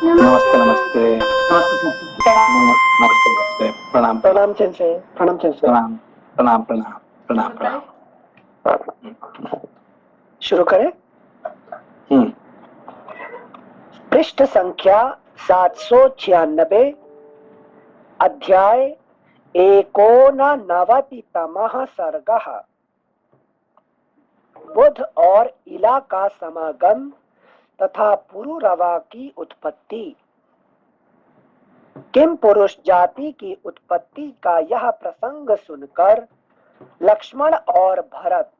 नमस्ते नमस्ते। नमस्ते नमस्ते। प्रणाम प्रणाम सेंसे, प्रणाम सेंसे। प्रणाम प्रणाम प्रणाम प्रणाम प्रणाम। शुरू करें। हम्म। पृष्ठ संख्या 796, अध्याय एकोननवतितमः सर्गः। बुध और इला का समागम तथा पुरुरवा की उत्पत्ति। किम पुरुष जाति की उत्पत्ति का यह प्रसंग सुनकर लक्ष्मण और भरत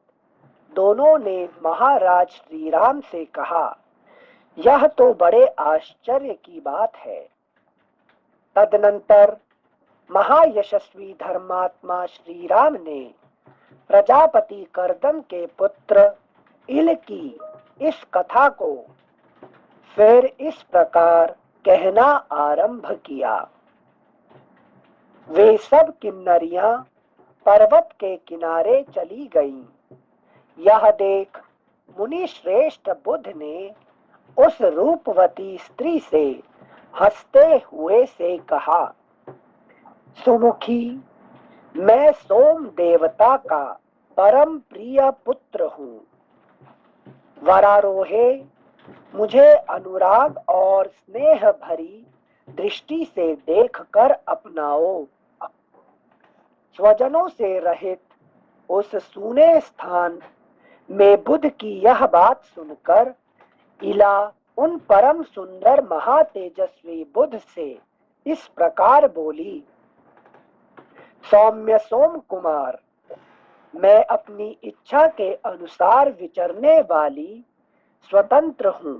दोनों ने महाराज श्री राम से कहा, यह तो बड़े आश्चर्य की बात है। तदनंतर महायशस्वी धर्मात्मा श्री राम ने प्रजापति कर्दम के पुत्र इल की इस कथा को फिर इस प्रकार कहना आरंभ किया। वे सब किन्नरियां पर्वत के किनारे चली गईं। यह देख मुनि श्रेष्ठ बुध ने उस रूपवती स्त्री से हंसते हुए से कहा, सुमुखी, मैं सोम देवता का परम प्रिय पुत्र हूँ। वरारोहे, मुझे अनुराग और स्नेह भरी दृष्टि से देखकर अपनाओ। स्वजनों से रहित उस सूने स्थान में बुध की यह बात सुनकर इला उन परम सुंदर महातेजस्वी बुध से इस प्रकार बोली, सौम्य सोम कुमार, मैं अपनी इच्छा के अनुसार विचरने वाली स्वतंत्र हूँ,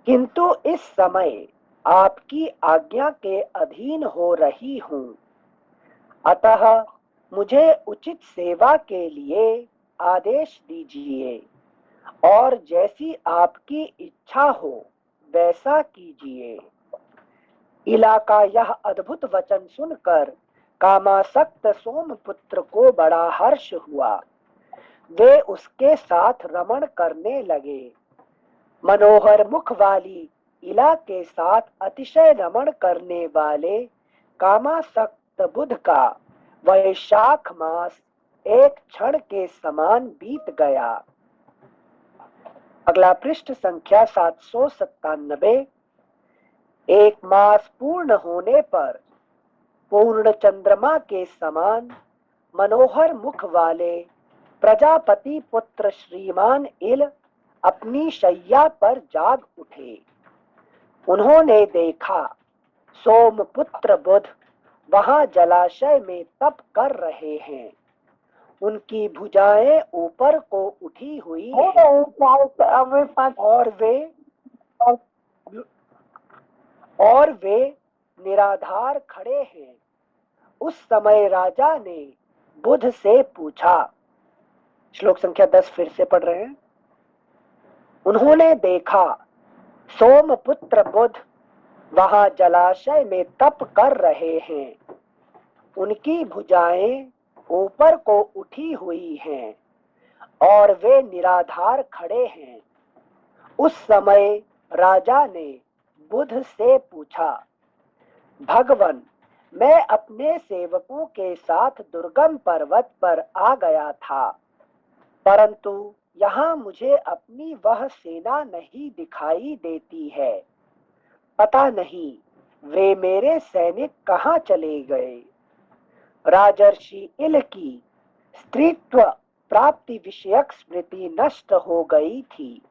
किंतु इस समय आपकी आज्ञा के अधीन हो रही हूँ। अतः मुझे उचित सेवा के लिए आदेश दीजिए और जैसी आपकी इच्छा हो वैसा कीजिए। इला का यह अद्भुत वचन सुनकर कामासक्त सोमपुत्र को बड़ा हर्ष हुआ। वे उसके साथ रमण करने लगे। मनोहर मुख वाली इला के साथ अतिशय रमण करने वाले कामासक्त बुध का वैशाख मास एक क्षण के समान बीत गया। अगला पृष्ठ संख्या 797। एक मास पूर्ण होने पर पूर्ण चंद्रमा के समान मनोहर मुख वाले प्रजापति पुत्र श्रीमान इल अपनी शैया पर जाग उठे। उन्होंने देखा सोमपुत्र बुध वहां जलाशय में तप कर रहे हैं। उनकी भुजाएं ऊपर को उठी हुई हैं और वे निराधार खड़े हैं। उस समय राजा ने बुध से पूछा। श्लोक संख्या 10 फिर से पढ़ रहे हैं। उन्होंने देखा सोमपुत्र बुध वहां जलाशय में तप कर रहे हैं। उनकी भुजाएं ऊपर को उठी हुई हैं और वे निराधार खड़े हैं। उस समय राजा ने बुध से पूछा, भगवन, मैं अपने सेवकों के साथ दुर्गम पर्वत पर आ गया था, परंतु यहाँ मुझे अपनी वह सेना नहीं दिखाई देती है। पता नहीं वे मेरे सैनिक कहाँ चले गए। राजर्षि इल की स्त्रीत्व प्राप्ति विषयक स्मृति नष्ट हो गई थी।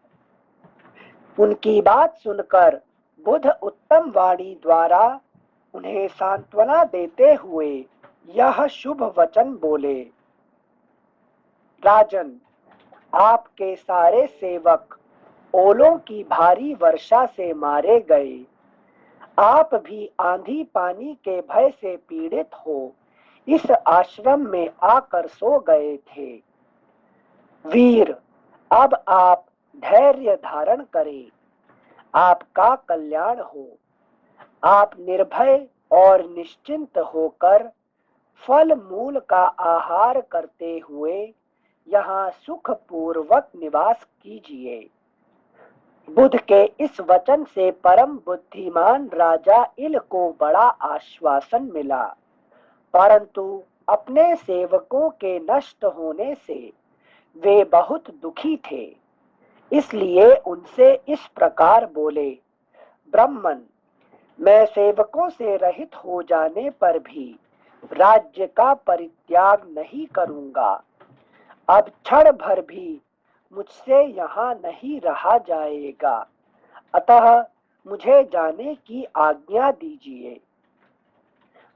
उनकी बात सुनकर बुध उत्तम वाणी द्वारा उन्हें सांत्वना देते हुए यह शुभ वचन बोले, राजन, आपके सारे सेवक ओलों की भारी वर्षा से मारे गए। आप भी आंधी पानी के भय से पीड़ित हो इस आश्रम में आकर सो गए थे। वीर, अब आप धैर्य धारण करें, आपका कल्याण हो। आप निर्भय और निश्चिंत होकर फल मूल का आहार करते हुए यहाँ सुख पूर्वक निवास कीजिए। बुध के इस वचन से परम बुद्धिमान राजा इल को बड़ा आश्वासन मिला, परंतु अपने सेवकों के नष्ट होने से वे बहुत दुखी थे। इसलिए उनसे इस प्रकार बोले, ब्राह्मण, मैं सेवकों से रहित हो जाने पर भी राज्य का परित्याग नहीं करूंगा। अब क्षण भर भी मुझसे यहाँ नहीं रहा जाएगा, अतः मुझे जाने की आज्ञा दीजिए।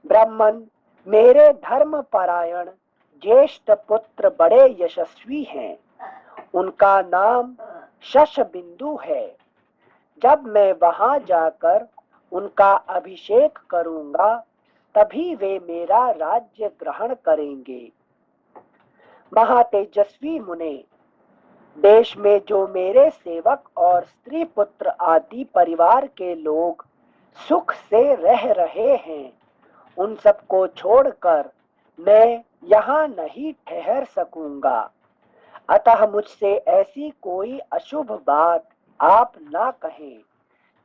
ब्राह्मण, मेरे धर्म परायण ज्येष्ठ पुत्र बड़े यशस्वी हैं। उनका नाम शशबिंदु है। जब मैं वहां जाकर उनका अभिषेक करूंगा, तभी वे मेरा राज्य ग्रहण करेंगे। महातेजस्वी मुने, देश में जो मेरे सेवक और स्त्री पुत्र आदि परिवार के लोग सुख से रह रहे हैं, उन सबको छोड़कर मैं यहाँ नहीं ठहर सकूंगा। अतः मुझसे ऐसी कोई अशुभ बात आप ना कहें,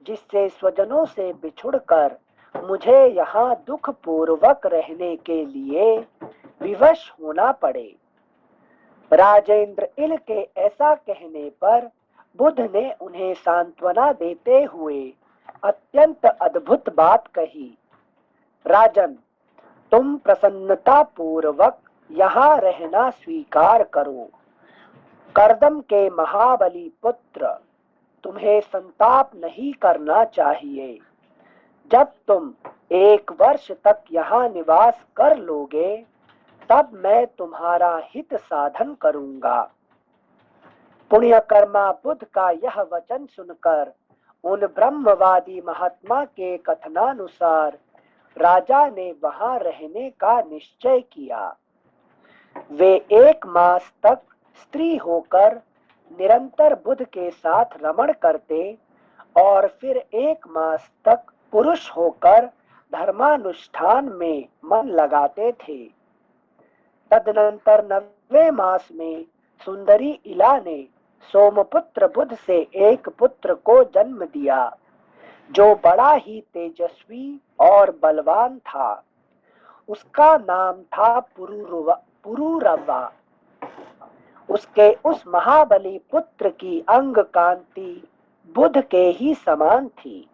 जिससे स्वजनों से बिछुड़कर मुझे यहाँ दुख पूर्वक रहने के लिए विवश होना पड़े। राजेंद्र इल के ऐसा कहने पर बुध ने उन्हें सांत्वना देते हुए अत्यंत अद्भुत बात कही। राजन, तुम प्रसन्नता पूर्वक यहाँ रहना स्वीकार करो। कर्दम के महाबली पुत्र, तुम्हें संताप नहीं करना चाहिए। जब तुम 1 वर्ष तक यहाँ निवास कर लोगे, तब मैं तुम्हारा हित साधन करूंगा। पुण्यकर्मा बुध का यह वचन सुनकर उन ब्रह्मवादी महात्मा के कथनानुसार राजा ने वहां रहने का निश्चय किया। वे 1 मास तक स्त्री होकर निरंतर बुध के साथ रमण करते और फिर 1 मास तक पुरुष होकर धर्मानुष्ठान में मन लगाते थे। तदनंतर 9वें मास में सुंदरी इला ने सोमपुत्र बुध से एक पुत्र को जन्म दिया, जो बड़ा ही तेजस्वी और बलवान था। उसका नाम था पुरूरवा। उसके उस महाबली पुत्र की अंग कांति बुध के ही समान थी।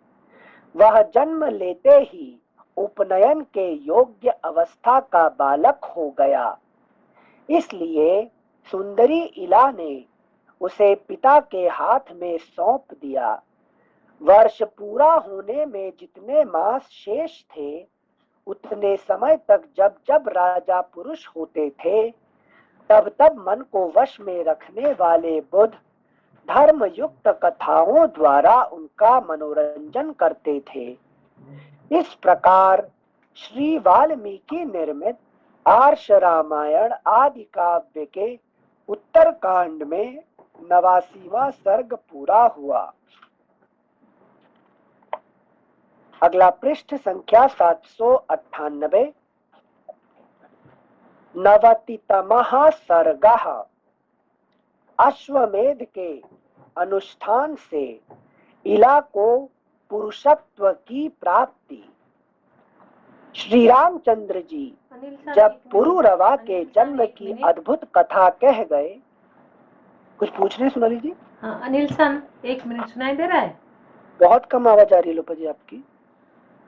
वह जन्म लेते ही उपनयन के योग्य अवस्था का बालक हो गया। इसलिए सुंदरी इला ने उसे पिता के हाथ में सौंप दिया। वर्ष पूरा होने में जितने मास शेष थे, उतने समय तक जब जब राजा पुरुष होते थे, तब तब मन को वश में रखने वाले बुध धर्मयुक्त कथाओं द्वारा उनका मनोरंजन करते थे। इस प्रकार श्री वाल्मीकि निर्मित आर्ष रामायण आदि काव्य के उत्तर कांड में 89वां सर्ग पूरा हुआ। अगला पृष्ठ संख्या 798। 90तमः सर्गः। अश्वमेध के अनुष्ठान से इला को पुरुषत्व की प्राप्ति। श्री रामचंद्र जी जब पुरूरवा के जन्म की अद्भुत कथा कह गए, कुछ पूछ रहे सोनाली जी? हाँ अनिल सन, 1 मिनट सुनाई दे रहा है? बहुत कम आवाज आ रही है लोपा जी आपकी।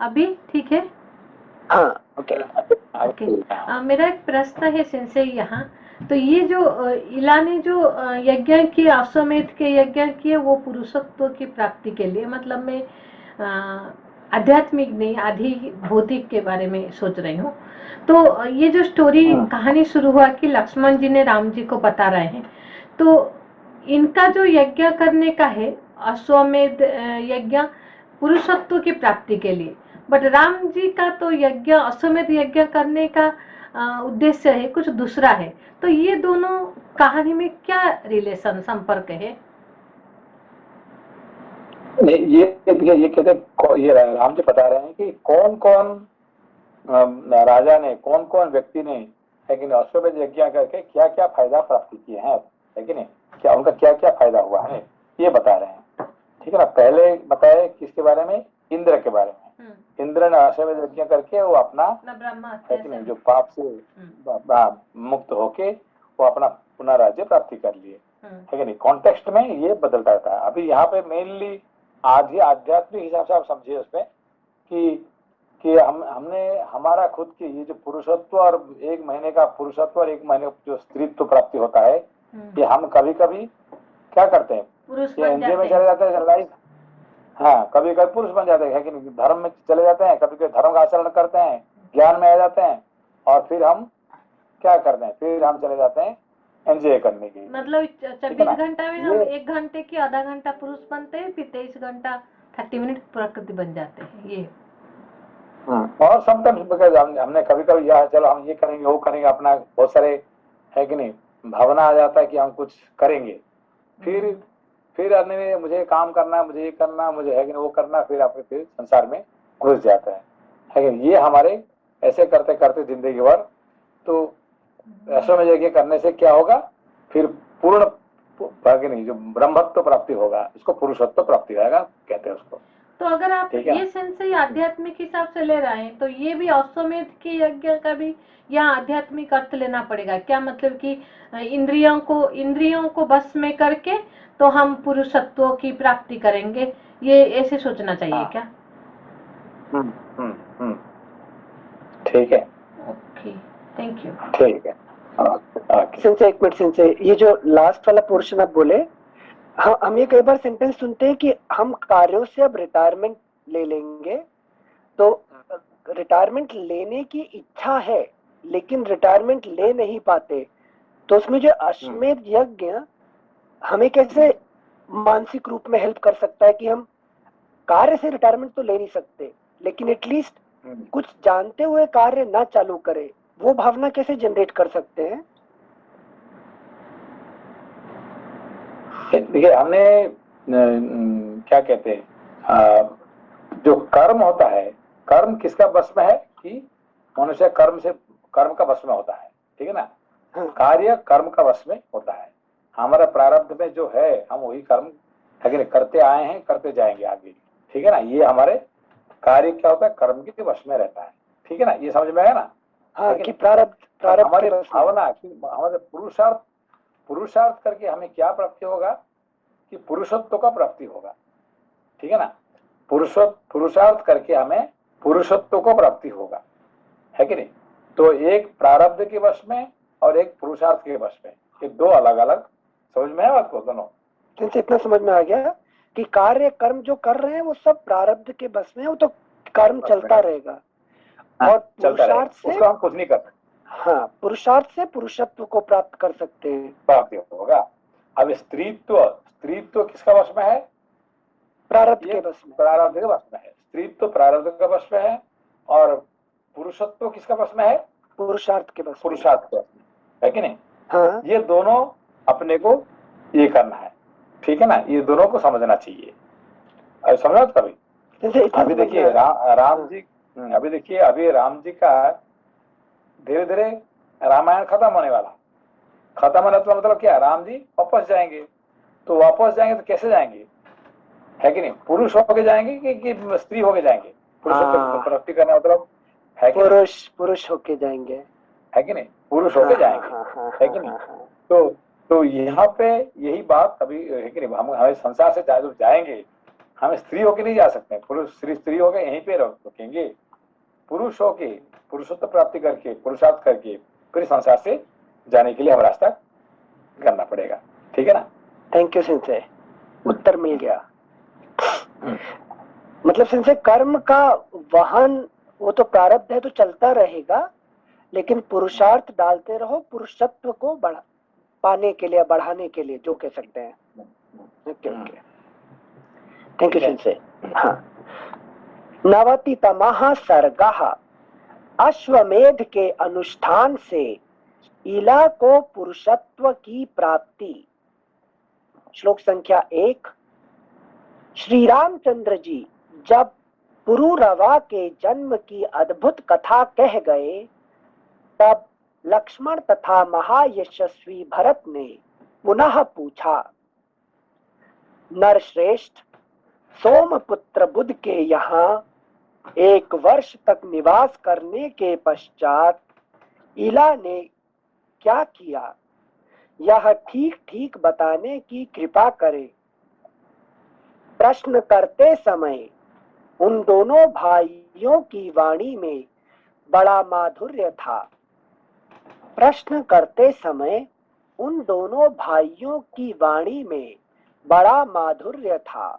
अभी ठीक है? हाँ ओके। मेरा एक प्रश्न है सिंसे यहाँ। तो ये जो इला ने जो यज्ञ किए, अश्वमेध के यज्ञ किए, वो पुरुषत्व की प्राप्ति के लिए, मतलब मैं आध्यात्मिक नहीं, आधि भौतिक के बारे में सोच रही हूँ। तो ये जो स्टोरी कहानी शुरू हुआ कि लक्ष्मण जी ने राम जी को बता रहे हैं, तो इनका जो यज्ञ करने का है अश्वमेध यज्ञ पुरुषत्व की प्राप्ति के लिए, बट राम जी का तो यज्ञ अश्वमेध यज्ञ करने का उद्देश्य है कुछ दूसरा है। तो ये दोनों कहानी में क्या रिलेशन, संपर्क है? ये कहते, ये राम जी बता रहे हैं कि कौन कौन राजा ने, कौन कौन व्यक्ति ने लेकिन अश्वमेध यज्ञ करके क्या क्या फायदा प्राप्त किए हैं, है कि नहीं, क्या उनका क्या क्या फायदा हुआ है, ये बता रहे हैं। ठीक है ना। पहले बताए किसके बारे में, इंद्र के बारे में। इंद्र ने अश्वमेध यज्ञ करके वो अपना है कि नहीं जो पाप से मुक्त होके वो अपना पुनः राज्य प्राप्ति कर लिए, है कि नहीं। कॉन्टेक्स्ट में ये बदलता रहता है। अभी यहाँ पे मेनली आध्यात्मिक हिसाब से आप समझिए उसमें कि हमने हमारा खुद की ये जो पुरुषत्व और 1 महीने का पुरुषत्व और 1 महीने जो स्त्रीत्व प्राप्ति होता है, ये हम कभी कभी क्या करते हैं, ये एनजीओ में चले जाते हैं लाइफ, हाँ कभी कभी पुरुष बन जाते हैं कि नहीं, धर्म में चले जाते हैं, कभी कभी धर्म का आचरण करते हैं, ज्ञान में आ जाते हैं, और फिर हम क्या करते हैं, फिर हम चले जाते हैं एंजॉय करने के लिए। मतलब 24 घंटा में हम 1 घंटे की आधा घंटा पुरुष बनते हैं, फिर 23 घंटा 30 मिनट प्रकृति बन जाते हैं ये। और समटाइम्स हमने कभी कभी यह चलो हम ये करेंगे वो करेंगे, अपना बहुत सारे है कि नहीं भावना आ जाता है कि हम कुछ करेंगे, फिर अन्य मुझे काम करना, मुझे ये करना, मुझे है कि नहीं वो करना, फिर अपने फिर संसार में घुस जाता है कि नहीं। ये हमारे ऐसे करते करते जिंदगी भर, तो अश्वमेध यज्ञ करने से क्या होगा, फिर पूर्ण नहीं जो ब्रह्मत्व प्राप्ति होगा, इसको पुरुषत्व प्राप्ति होगा कहते हैं उसको। तो अगर आप ये सेंस से आध्यात्मिक हिसाब से ले रहे हैं तो ये भी अश्वमेध की यज्ञ का भी यहाँ आध्यात्मिक अर्थ लेना पड़ेगा क्या? मतलब कि इंद्रियों को बस में करके तो हम पुरुषत्व की प्राप्ति करेंगे, ये ऐसे सोचना चाहिए क्या? ठीक है, ओके, थैंक यू। ठीक है, सिंसे एक मिनट, सिंसे ये जो लास्ट वाला पोर्शन आप बोले, हम ये कई बार सेंटेंस सुनते हैं कि हम कार्यों से अब रिटायरमेंट ले लेंगे, तो रिटायरमेंट लेने की इच्छा है लेकिन रिटायरमेंट ले नहीं पाते, तो उसमें जो अश्वमेध यज्ञ हमें कैसे मानसिक रूप में हेल्प कर सकता है कि हम कार्य से रिटायरमेंट तो ले नहीं सकते लेकिन एटलीस्ट कुछ जानते हुए कार्य ना चालू करें, वो भावना कैसे जनरेट कर सकते हैं? देखिए हमने क्या कहते हैं, जो कर्म होता है, कर्म किसका वश में है कि मनुष्य कर्म का वश में होता है, ठीक है ना। कार्य कर्म का वश में होता है। हमारा प्रारब्ध में जो है हम वही कर्म करते आए हैं, करते जाएंगे आगे, ठीक है ना। ये हमारे कार्य क्या होता है, कर्म के वश में रहता है, ठीक है ना। ये समझ में आया ना। हाँ, कि प्रारब्ध हमारी भावना कि हमारे पुरुषार्थ करके हमें क्या प्राप्ति होगा कि पुरुषत्व का प्राप्ति होगा, ठीक है ना। पुरुषार्थ करके हमें पुरुषत्व को प्राप्ति होगा, है कि नहीं। तो एक प्रारब्ध के वश में और एक पुरुषार्थ के वश में, ये दो अलग अलग, समझ में आया आपको दोनों? इतना समझ में आ गया कि कार्य कर्म जो कर रहे हैं वो सब प्रारब्ध के बस में, वो तो कर्म चलता रहेगा। और पुरुषार्थ से उसको हम कुछ नहीं कर सकते। हाँ, पुरुषार्थ से पुरुषत्व को प्राप्त कर सकते हैं, प्राप्ति होगा। अब स्त्रीत्व किसका वश में है? प्रारब्ध के वश में, प्रारब्ध के वश में है। स्त्रीत्व प्रारब्ध के वश में है, और पुरुषत्व किसका वश में है? पुरुषार्थ के वश, पुरुषार्थ के वश में, है कि नहीं। हाँ, ये दोनों अपने को ये करना है, ठीक है ना। ये दोनों को समझना चाहिए। अब समझा कभी? अभी देखिए राम जी, अभी देखिए अभी राम जी का धीरे धीरे रामायण खत्म होने वाला। खत्म होने का मतलब क्या? राम जी वापस जाएंगे। तो वापस जाएंगे तो कैसे जाएंगे, है कि नहीं? पुरुष होके जाएंगे कि स्त्री होके जाएंगे? पुरुष प्राप्ति करने मतलब है कि पुरुष होके जाएंगे, है कि नहीं? पुरुष होके जाएंगे, है कि नहीं। तो यहाँ पे यही बात अभी है कि नहीं। हम हमें संसार से जाएंगे, हमें स्त्री होके नहीं जा सकते। पुरुष स्त्री होके यहीं पे रुकेंगे। पुरुष होके पुरुषत्व प्राप्ति करके पुरुषार्थ करके फिर संसार से जाने के लिए हम रास्ता करना पड़ेगा, ठीक है ना। थैंक यू सिंसे, उत्तर मिल गया। मतलब सिंसे कर्म का वाहन वो तो प्रारब्ध है, तो चलता रहेगा, लेकिन पुरुषार्थ डालते रहो पुरुषत्व को पाने के लिए, बढ़ाने के लिए, जो कह सकते हैं। Thank you sensei. हाँ, नवतितमः सर्गः, अश्वमेध के अनुष्ठान से इला को पुरुषत्व की प्राप्ति। श्लोक संख्या 1। श्री रामचंद्र जी जब पुरुरवा के जन्म की अद्भुत कथा कह गए, तब लक्ष्मण तथा महायशस्वी भरत ने पुनः पूछा, नरश्रेष्ठ, सोमपुत्र बुध के यहाँ 1 वर्ष तक निवास करने के पश्चात इला ने क्या किया, यह ठीक ठीक बताने की कृपा करें। प्रश्न करते समय उन दोनों भाइयों की वाणी में बड़ा माधुर्य था। प्रश्न करते समय उन दोनों भाइयों की वाणी में बड़ा माधुर्य था।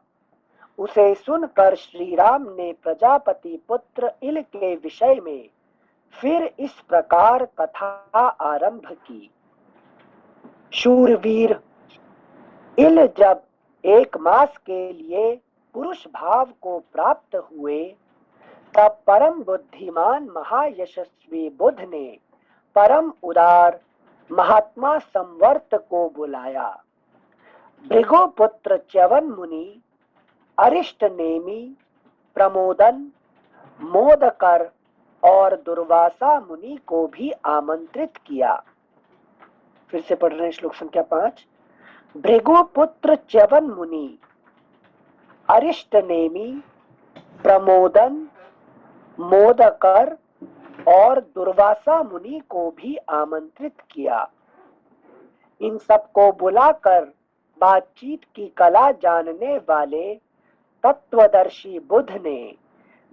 उसे सुनकर श्री राम ने प्रजापति पुत्र इल के विषय में फिर इस प्रकार कथा आरंभ की। शूरवीर इल जब 1 मास के लिए पुरुष भाव को प्राप्त हुए, तब परम बुद्धिमान महायशस्वी बुध ने परम उदार महात्मा संवर्त को बुलाया। भृगुपुत्र च्यवन मुनि, अरिष्ट नेमी, प्रमोदन, मोदकर और दुर्वासा मुनि को भी आमंत्रित किया। फिर से पढ़ रहे हैं श्लोक संख्या 5। भृगुपुत्र च्यवन मुनि, अरिष्ट नेमी, प्रमोदन, मोदकर और दुर्वासा मुनि को भी आमंत्रित किया। इन सबको बुलाकर बातचीत की कला जानने वाले तत्वदर्शी बुध ने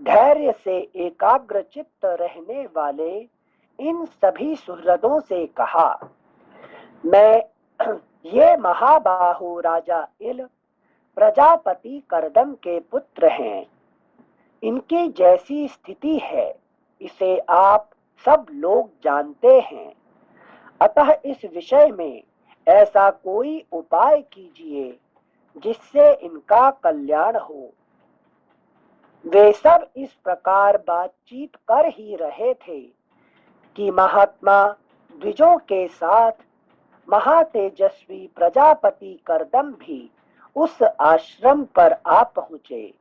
धैर्य से एकाग्र चित्त रहने वाले इन सभी सुहृदों से कहा, मैं ये महाबाहु राजा इल प्रजापति करदम के पुत्र हैं। इनकी जैसी स्थिति है इसे आप सब लोग जानते हैं। अतः इस विषय में ऐसा कोई उपाय कीजिए जिससे इनका कल्याण हो। वे सब इस प्रकार बातचीत कर ही रहे थे कि महात्मा द्विजों के साथ महातेजस्वी प्रजापति करदम भी उस आश्रम पर आ पहुंचे।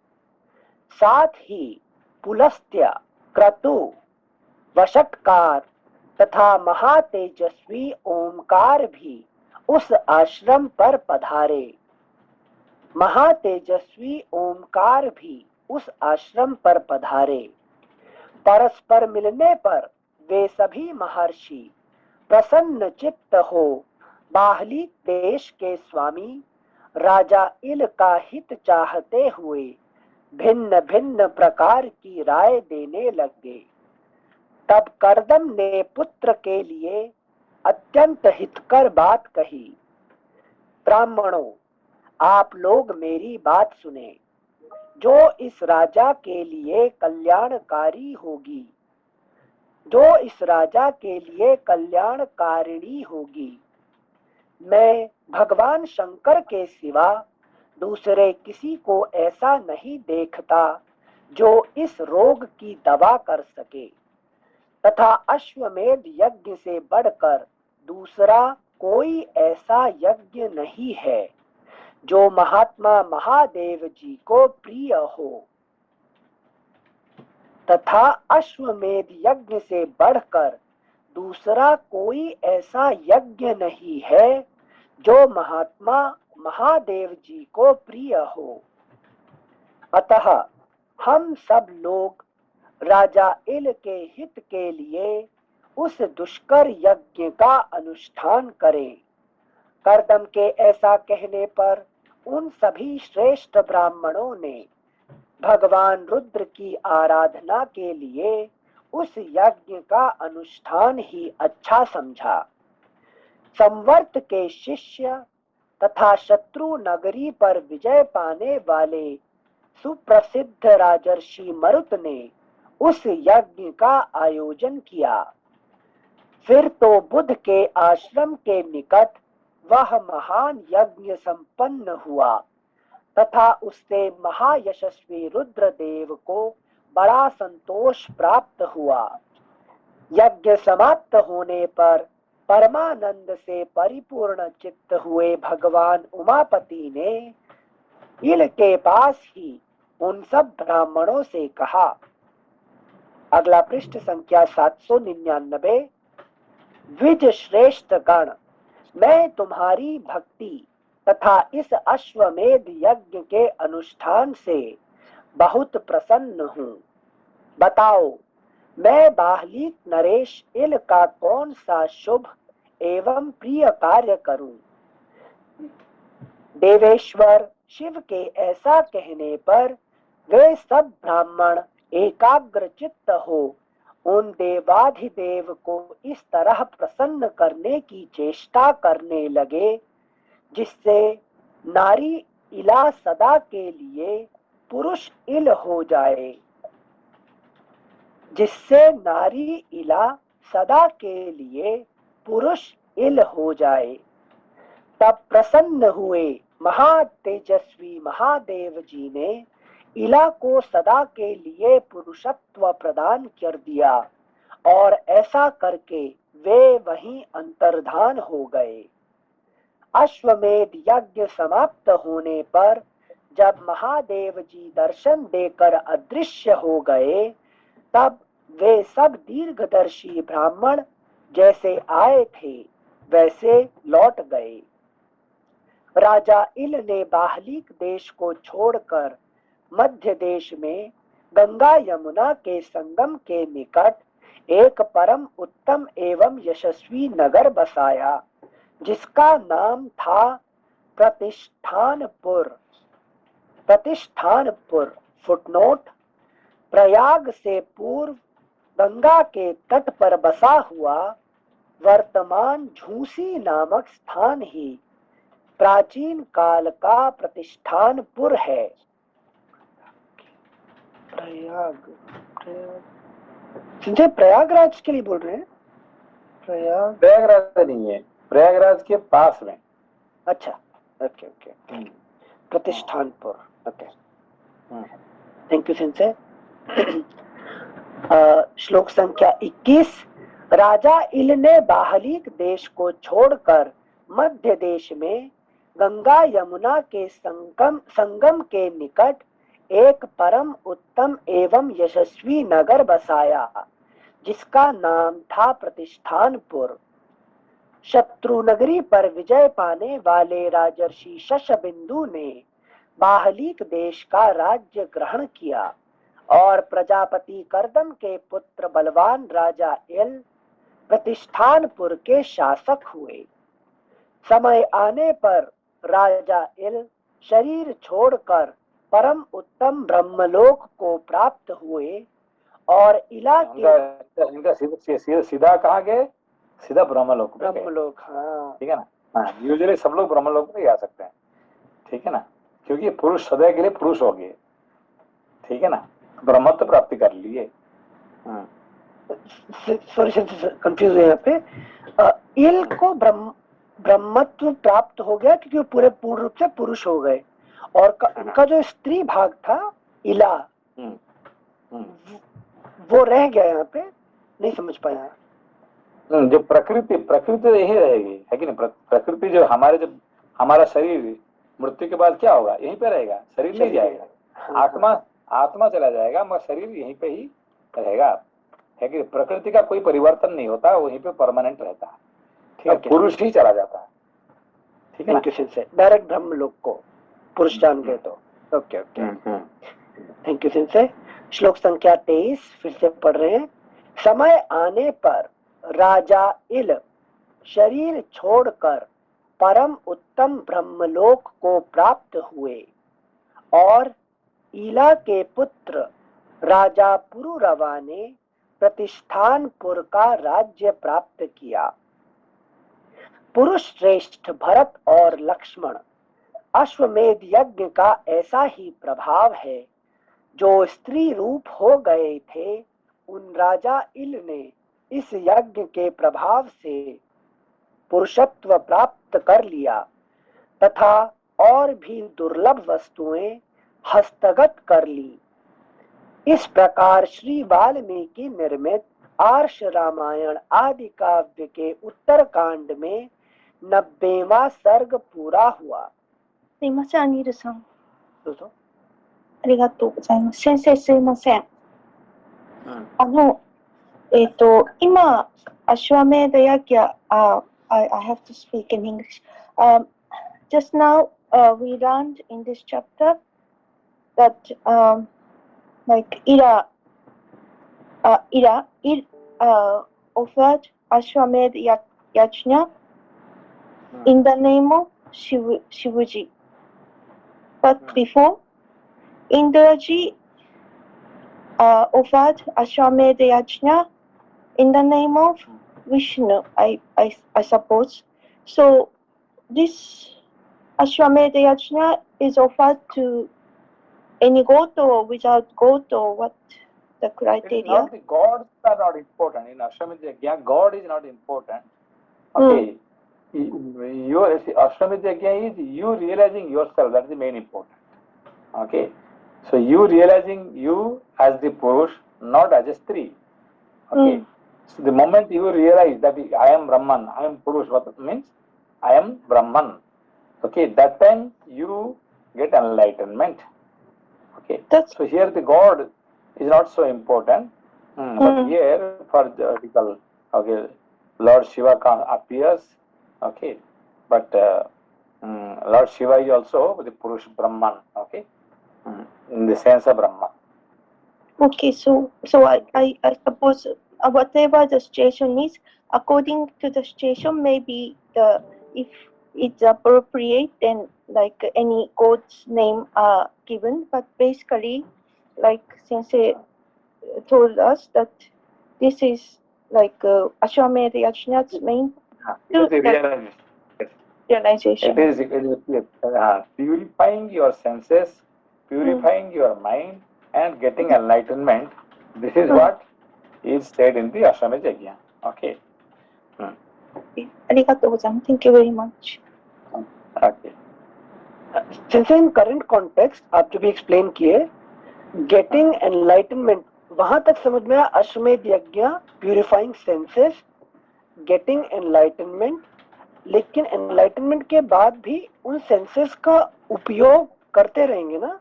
साथ ही पुलस्त्य, क्रतु, वषटकार तथा महातेजस्वी ओमकार भी उस आश्रम पर पधारे। महातेजस्वी ओमकार भी उस आश्रम पर पधारे। परस्पर मिलने पर वे सभी महर्षि प्रसन्न चित्त हो बाहली देश के स्वामी राजा इल का हित चाहते हुए भिन्न भिन्न प्रकार की राय देने लगे। तब करदम ने पुत्र के लिए अत्यंत हितकर बात कही। ब्राह्मणों, आप लोग मेरी बात सुने। जो इस राजा के लिए कल्याणकारी होगी, जो इस राजा के लिए कल्याणकारिणी होगी, मैं भगवान शंकर के सिवा दूसरे किसी को ऐसा नहीं देखता जो इस रोग की दवा कर सके, तथा अश्वमेध यज्ञ से बढ़कर दूसरा कोई ऐसा यज्ञ नहीं है जो महात्मा महादेव जी को प्रिय हो, तथा अश्वमेध यज्ञ से बढ़कर दूसरा कोई ऐसा यज्ञ नहीं है जो महात्मा महादेव जी को प्रिय हो। अतः हम सब लोग राजा इल के हित के लिए उस दुष्कर यज्ञ का अनुष्ठान करें। करदम के ऐसा कहने पर उन सभी श्रेष्ठ ब्राह्मणों ने भगवान रुद्र की आराधना के लिए उस यज्ञ का अनुष्ठान ही अच्छा समझा। संवर्त के शिष्य तथा शत्रु नगरी पर विजय पाने वाले सुप्रसिद्ध राजर्षि मरुत ने उस यज्ञ का आयोजन किया। फिर तो बुध के आश्रम के निकट वह महान यज्ञ संपन्न हुआ तथा उससे महायशस्वी रुद्रदेव को बड़ा संतोष प्राप्त हुआ। यज्ञ समाप्त होने पर परमानंद से परिपूर्ण चित्त हुए भगवान उमापति ने इल के पास ही उन सब ब्राह्मणों से कहा। अगला पृष्ठ संख्या 799। द्विज श्रेष्ठ गण, मैं तुम्हारी भक्ति तथा इस अश्वमेध यज्ञ के अनुष्ठान से बहुत प्रसन्न हूँ। बताओ मैं बाहलिक नरेश इल का कौन सा शुभ एवं प्रिय कार्य करूं। देवेश्वर शिव के ऐसा कहने पर वे सब ब्राह्मण एकाग्र चित्त हो उन देवाधिदेव को इस तरह प्रसन्न करने की चेष्टा करने लगे जिससे नारी इला सदा के लिए पुरुष इल हो जाए, जिससे नारी इला सदा के लिए पुरुष इल हो जाए। तब प्रसन्न हुए महातेजस्वी महादेव जी ने इला को सदा के लिए पुरुषत्व प्रदान कर दिया और ऐसा करके वे वहीं अंतर्धान हो गए। अश्वमेध यज्ञ समाप्त होने पर जब महादेव जी दर्शन देकर अदृश्य हो गए तब वे सब दीर्घदर्शी ब्राह्मण जैसे आए थे वैसे लौट गए। राजा इल ने बाहलिक देश को छोड़कर मध्य देश में गंगा यमुना के संगम के निकट एक परम उत्तम एवं यशस्वी नगर बसाया जिसका नाम था प्रतिष्ठानपुर। फुटनोट प्रयाग से पूर्व गंगा के तट पर बसा हुआ वर्तमान झूसी नामक स्थान ही प्राचीन काल का प्रतिष्ठानपुर है। प्रयागराज के लिए बोल रहे हैं? प्रयागराज नहीं है, प्रयागराज के पास में। अच्छा, okay okay. Pratishthanpur, okay, thank you sensei. श्लोक संख्या 21। राजा इल ने बाहलिक देश को छोड़कर मध्य देश में गंगा यमुना के संगम के निकट एक परम उत्तम एवं यशस्वी नगर बसाया जिसका नाम था प्रतिष्ठानपुर। शत्रु नगरी पर विजय पाने वाले राजर्षि शशबिंदु ने बाहलिक देश का राज्य ग्रहण किया और प्रजापति कर्दम के पुत्र बलवान राजा इल प्रतिष्ठानपुर के शासक हुए। समय आने पर राजा इल शरीर छोड़कर परम उत्तम ब्रह्मलोक को प्राप्त हुए और इला के सीधा कहाँ गए? सीधा ब्रह्मलोक। ब्रह्मलोक, हाँ ठीक है ना। हाँ, यूजुअली सब लोग ब्रह्मलोक में आ सकते हैं, ठीक है ना, क्योंकि पुरुष सदैव के लिए पुरुष हो गए, ठीक है ना, ब्रह्मत्व प्राप्ति कर लिए। सॉरी कंफ्यूज है यहाँ पे। इल को ब्रह्मत्व प्राप्त हो गया क्योंकि वो पूर्ण रूप से पुरुष हो गए और इनका जो स्त्री भाग था इला वो रह गया यहाँ पे, नहीं समझ पाया। जो प्रकृति तो यही रहेगी, है कि नहीं? प्रकृति जो हमारा शरीर मृत्यु के बाद क्या होगा? यहीं पे रहेगा, शरीर नहीं जाएगा। आत्मा चला जाएगा मगर शरीर यहीं पे ही रहेगा, है कि प्रकृति का कोई परिवर्तन नहीं होता, वहीं पे परमानेंट रहता है, ठीक है। पुरुष ही चला जाता है, ठीक है, किसी से डायरेक्ट ब्रह्मलोक को पुरुष जान गए तो। Okay okay, thank you sensei. श्लोक संख्या 23 फिर से पढ़ रहे हैं। समय आने पर राजा इल शरीर छोड़कर परम उत्तम ब्रह्मलोक को प्राप्त हुए और इला के पुत्र राजा पुरुरवा ने प्रतिष्ठानपुर का राज्य प्राप्त किया। पुरुष श्रेष्ठ भरत और लक्ष्मण, अश्वमेध यज्ञ का ऐसा ही प्रभाव है। जो स्त्री रूप हो गए थे उन राजा इल ने इस यज्ञ के प्रभाव से पुरुषत्व प्राप्त कर लिया तथा और भी दुर्लभ वस्तुएं हस्तगत कर ली। इस प्रकार श्री वाल्मीकि निर्मित आर्ष रामायण आदि काव्य के उत्तर कांड में 90वां सर्ग पूरा हुआ। すいません、アニルさん。どうぞ。ありがとうございます。先生、すいません。今、アシュワメーダヤギャ、I have to speak in English. just now we learned in this chapter that like Ira offered Ashwamedh Yajna in the name of Shivaji. But before, Indraji offered Ashwamedh Yajna in the name of Vishnu, I suppose. So this Ashwamedh Yajna is offered to any god or without god, or what the criteria? Not the gods are not important in Ashwamedh Yajna. God is not important. Okay. Your Ashwamedh Yajna is you realizing yourself. That's the main important. Okay. So you realizing you as the Purush, not as a Stree. Okay. So the moment you realize that I am Brahman, I am Purush, what it means? I am Brahman. Okay. That time you get enlightenment. Okay. So here the God is not so important. But here for the okay, Lord Shiva appears. Okay. But Lord Shiva is also the Purush Brahman. Okay. In the sense of Brahman. Okay, so I suppose whatever the situation is, according to the situation, maybe if it's appropriate, then like any god's name are given. But basically, like Sensei told us that this is like Ashwamedh Yajna's main realization. It is purifying your senses, purifying your mind, and getting enlightenment. This is what is said in the Ashwamedh Yajna. Okay. Arigatou gozaimasu. Thank you very much. Okay. Since in current context आप जो भी explain किए, getting enlightenment वहां तक समझ में आया अश्वमेध यज्ञ, purifying senses, getting enlightenment, लेकिन enlightenment के बाद भी उन senses का उपयोग करते रहेंगे ना?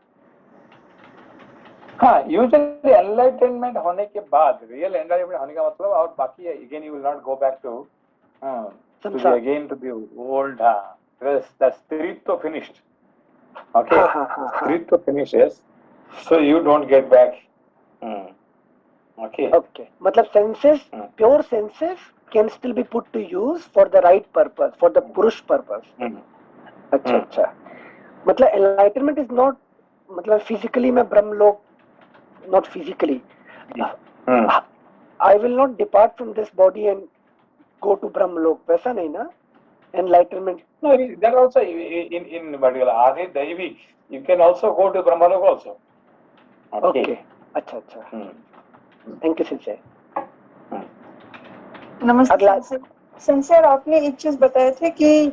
हाँ, यूजुअली एनलाइटनमेंट होने के बाद, रियल एनलाइटनमेंट होने का मतलब और बाकी again you will not go back to the old because the Stritva finished. Okay. Stritva finishes, so you don't get back. Okay. Okay. मतलब senses, pure senses can still be put to use for the right purpose, for the Purush purpose. अच्छा अच्छा. मतलब enlightenment is not मतलब physically मैं ब्रह्मलोक, not physically. I will not depart from this body and go to ब्रह्मलोक. वैसा नहीं ना? Enlightenment. No, that also in particular Adi Daivik, you can also go to Brahmalok also. Okay. अच्छा अच्छा. Thank you Sensei. नमस्ते संसार, आपने एक चीज बताए थे कि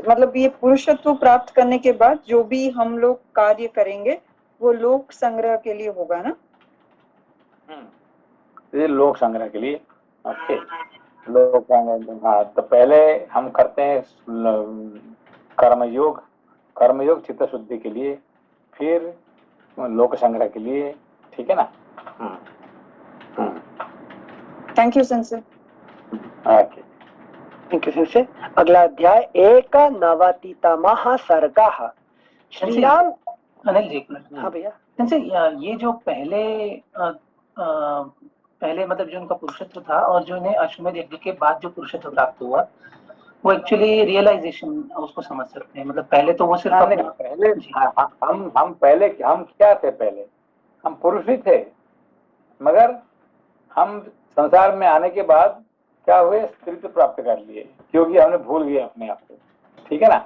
मतलब ये पुरुषत्व प्राप्त करने के बाद जो भी हम लोग कार्य करेंगे वो लोक संग्रह के लिए होगा ना? ये लोक संग्रह के लिए. ओके. लोक संग्रह. हाँ, तो पहले हम करते हैं कर्मयोग चित्त शुद्धि के लिए, फिर लोक संग्रह के लिए. ठीक है ना? थैंक यू संसार. ओके. Thank you Sensei. अगला अध्याय 1 सर्गः. श्री राम. अनिल जी. हाँ भैया. सेंसे ये जो पहले मतलब जो उनका पुरुषत्व था और जो इन्हें अश्वमेध यज्ञ के बाद जो पुरुषत्व प्राप्त हुआ वो एक्चुअली रियलाइजेशन उसको समझ सकते हैं. मतलब पहले तो वो सिर्फ पहले हम क्या थे? पहले हम पुरुष ही थे, मगर हम संसार में आने के बाद क्या हुए? स्त्रीत्व प्राप्त कर लिए, क्योंकि हमने भूल गए अपने आप को. ठीक है ना?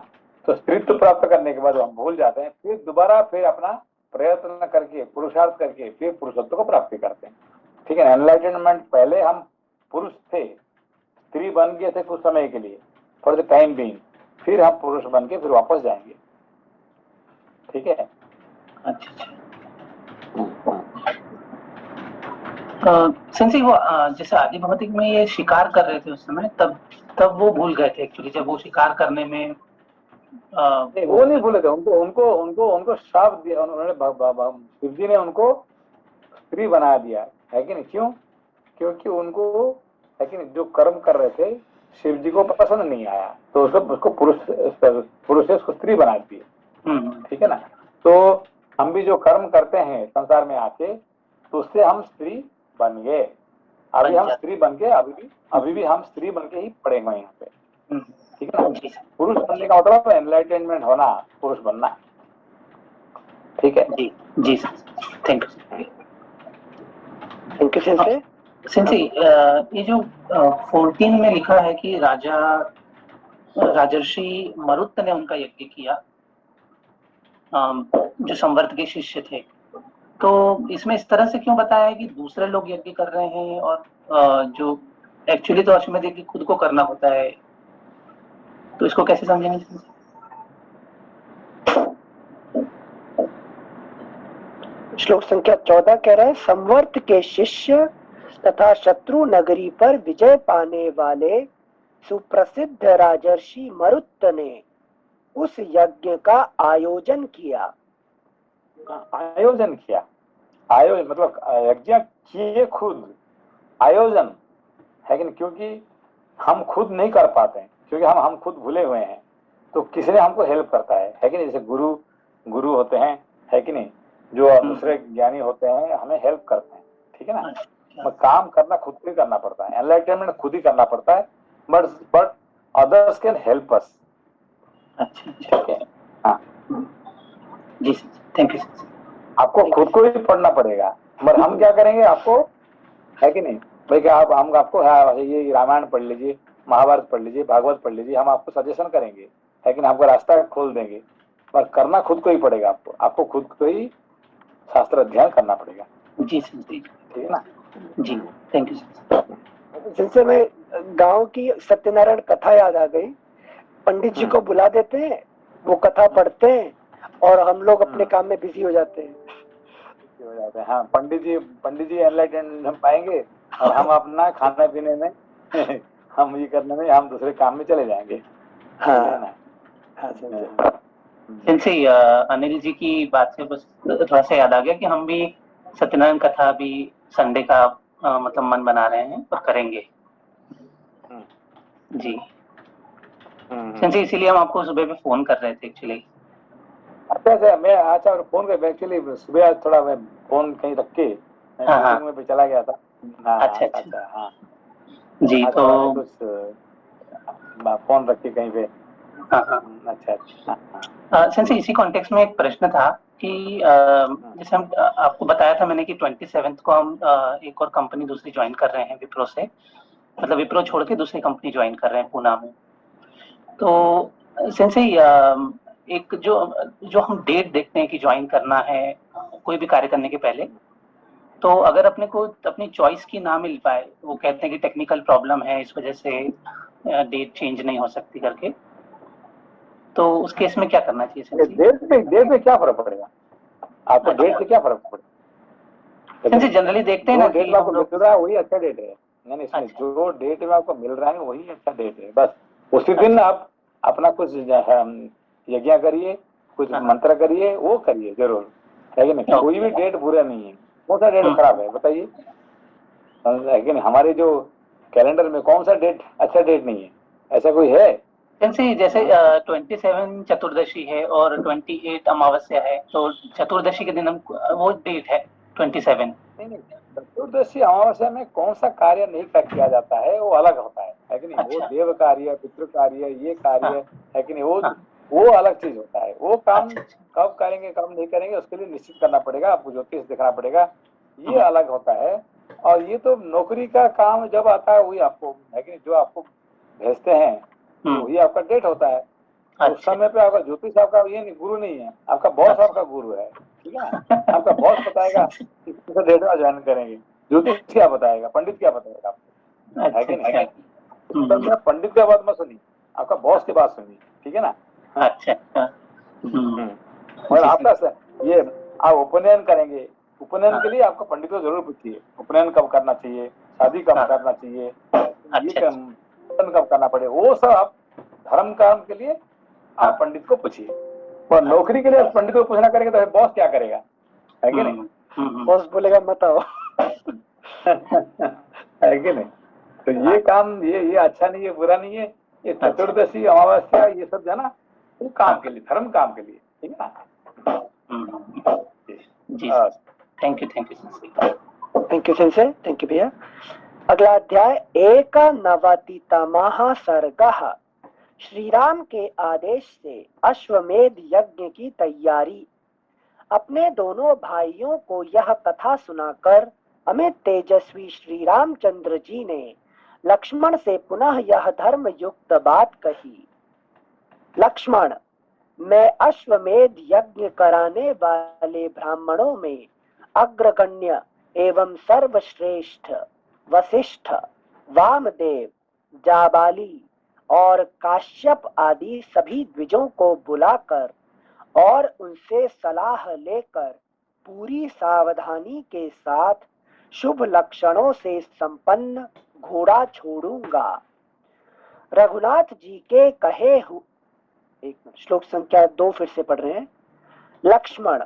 तो स्त्रीत्व प्राप्त करने के बाद हम भूल जाते हैं, फिर दोबारा फिर अपना प्रयत्न करके पुरुषार्थ करके फिर पुरुषत्व को प्राप्ति करते हैं. ठीक है ना? एनलाइटनमेंट पहले हम पुरुष थे, स्त्री बन गए थे कुछ समय के लिए, फॉर द टाइम बीइंग, फिर हम पुरुष बन के फिर वापस जाएंगे. ठीक है? अच्छा. सेंसे वो जैसे आदि भौतिक में ये शिकार कर रहे थे उस समय, तब वो भूल गए थे एक्चुअली. जब वो शिकार करने में वो नहीं भूले थे. उनको श्राप दिया उन्होंने. शिव जी ने उनको स्त्री बना दिया है कि नहीं? क्यों? क्योंकि उनको है कि नहीं, जो कर्म कर रहे थे शिव जी को पसंद नहीं आया तो उसको पुरुष से उसको स्त्री बना दी, ठीक है ना। तो हम भी जो कर्म करते हैं संसार में आके, तो उससे हम स्त्री बन गए। अभी हम स्त्री बन के अभी भी हम स्त्री बन के ही पड़े हुए यहाँ पे, ठीक है ना। पुरुष बनने का मतलब एनलाइटनमेंट होना, पुरुष बनना, ठीक है। जी जी thank you. Thank you sensei. Sensei ये जो 14 में लिखा है कि राजर्षि मरुत ने उनका यज्ञ किया, जो संवर्त के शिष्य थे, तो इसमें इस तरह से क्यों बताया है कि दूसरे लोग यज्ञ कर रहे हैं और जो एक्चुअली तो अश्वमेध यज्ञ खुद को करना होता है, तो इसको कैसे समझेंगे? श्लोक संख्या 14 कह रहे हैं, संवर्त के शिष्य तथा शत्रु नगरी पर विजय पाने वाले सुप्रसिद्ध राजर्षि मरुत ने उस यज्ञ का आयोजन किया। आयोजन मतलब यज्ञ किए खुद, आयोजन है कि नहीं, क्योंकि हम खुद नहीं कर पाते हैं, क्योंकि हम खुद भूले हुए हैं, तो किसी ने हमको हेल्प करता है कि नहीं। जैसे गुरु होते हैं, है कि नहीं, जो दूसरे ज्ञानी होते हैं हमें हेल्प करते हैं, ठीक है ना। काम करना खुद को ही करना पड़ता है, एनलाइटनमेंट खुद ही करना पड़ता है, but others can help us. अच्छा ठीक है, हाँ जी थैंक यू। आपको खुद को ही पढ़ना पड़ेगा, मगर हम क्या करेंगे आपको, है कि नहीं भाई, क्या हम आपको ये रामायण पढ़ लीजिए, महाभारत पढ़ लीजिए, भागवत पढ़ लीजिए, हम आपको सजेशन करेंगे, है कि नहीं, आपको रास्ता खोल देंगे, पर करना खुद को ही पड़ेगा। आपको खुद को ही शास्त्र अध्ययन करना पड़ेगा। जी ठीक है ना। जी थैंक यू। जिनसे मैं गांव की सत्यनारायण कथा याद आ गई। पंडित जी को बुला देते हैं, वो कथा पढ़ते हैं और हम लोग अपने काम में बिजी हो जाते हैं। हाँ, पंडित जी एनलाइटमेंट हम पाएंगे और हम अपना खाना पीने में हम ये करने में, हम दूसरे काम में चले जाएंगे। हाँ, जिनसे अनिल जी की बात से बस थोड़ा सा याद आ गया कि हम भी सत्यनारायण कथा भी संडे का मतलब मन बना रहे हैं और करेंगे जी। जिनसे इसीलिए हम आपको सुबह में फोन कर रहे थे एक्चुअली। अच्छा मैं फोन कर, एक्चुअली सुबह आज थोड़ा मैं फोन कहीं रख के मीटिंग में भी चला गया था। अच्छा हाँ जी, तो कुछ फोन रख के कहीं पे। अच्छा सेंसे इसी कॉन्टेक्स्ट में एक प्रश्न था कि जैसे हम आपको बताया था मैंने कि 27 को हम एक और कंपनी दूसरी ज्वाइन कर रहे हैं विप्रो से, मतलब विप्रो छोड़ के दूसरी कंपनी ज्वाइन कर रहे हैं पूना में। तो सेंसे एक जो हम डेट देखते हैं कि ज्वाइन करना है कोई भी कार्य करने के पहले, तो अगर अपने को अपनी चॉइस की ना मिल पाए, वो कहते हैं कि टेक्निकल प्रॉब्लम है इस वजह से डेट चेंज नहीं हो सकती करके, तो उस केस में क्या करना चाहिए? डेट में क्या फर्क पड़ेगा आपको? डेट से क्या फर्क पड़ेगा? जनरली देखते हैं ना डेट में आपको मिल रहा है वही अच्छा डेट है। नहीं इसमें जो डेट में आपको मिल रहा है वही अच्छा डेट है, बस उसी दिन आप अपना कुछ यज्ञ करिए, कुछ मंत्र करिए, वो करिए जरूर, है कि नहीं। कोई भी डेट बुरा नहीं है, कौन सा डेट खराब है बताइए, है कि नहीं। हमारे जो कैलेंडर में कौन सा डेट अच्छा डेट नहीं है, ऐसा कोई है? जैसे 27 चतुर्दशी है और 28 अमावस्या है, तो चतुर्दशी के दिन हम वो डेट है 27। नहीं चतुर्दशी अमावस्या में कौन सा कार्य नहीं किया जाता है, वो अलग होता है कि नहीं। वो देव कार्य, पितृ कार्य, ये कार्य है कि नहीं, वो अलग चीज होता है। वो काम कब करेंगे कब नहीं करेंगे उसके लिए निश्चित करना पड़ेगा, आपको ज्योतिष देखना पड़ेगा, ये अलग होता है। और ये तो नौकरी का काम जब आता है वही आपको, है कि नहीं, जो आपको भेजते हैं वही आपका डेट होता है। उस समय पे आपका ज्योतिष आपका ये नहीं, गुरु नहीं है, आपका बॉस आपका गुरु है, ठीक है ना। आपका बॉस बताएगा कि किस डेट में ज्वाइन करेंगे, ज्योतिष क्या बताएगा, पंडित क्या बताएगा आपको, है कि नहीं। तो पंडित की बात मत सुनिए, आपका बॉस की बात सुनिए, ठीक है ना। और आपका ये आप उपनयन करेंगे, उपनयन के लिए आपको पंडित को जरूर पूछिए, उपनयन कब करना चाहिए, शादी कब करना चाहिए, ये कब करना पड़े, वो सब आप धर्म काम के लिए आप पंडित को पूछिए। और नौकरी के लिए पंडित को पूछना करेंगे तो बॉस क्या करेगा, है कि नहीं। बॉस बोलेगा मत आओ। है कि नहीं। तो ये काम ये अच्छा नहीं है, बुरा नहीं है, ये चतुर्दशी अमावस्या ये सब है ना, वो काम के लिए, धर्म काम के लिए, ठीक है ना। जी thank you thank you sensei, thank you भैया। अगला अध्याय 91तमः सर्गः। श्री राम के आदेश से अश्वमेध यज्ञ की तैयारी। अपने दोनों भाइयों को यह कथा सुनाकर अमित तेजस्वी श्री रामचंद्र जी ने लक्ष्मण से पुनः यह धर्म युक्त बात कही। लक्ष्मण, मैं अश्वमेध यज्ञ कराने वाले ब्राह्मणों में अग्रगण्य एवं सर्वश्रेष्ठ वशिष्ठ, वामदेव, जाबाली और काश्यप आदि सभी द्विजों को बुलाकर और उनसे सलाह लेकर पूरी सावधानी के साथ शुभ लक्षणों से संपन्न घोड़ा छोड़ूंगा। रघुनाथ जी के कहे श्लोक संख्या 2 फिर से पढ़ रहे हैं। लक्ष्मण,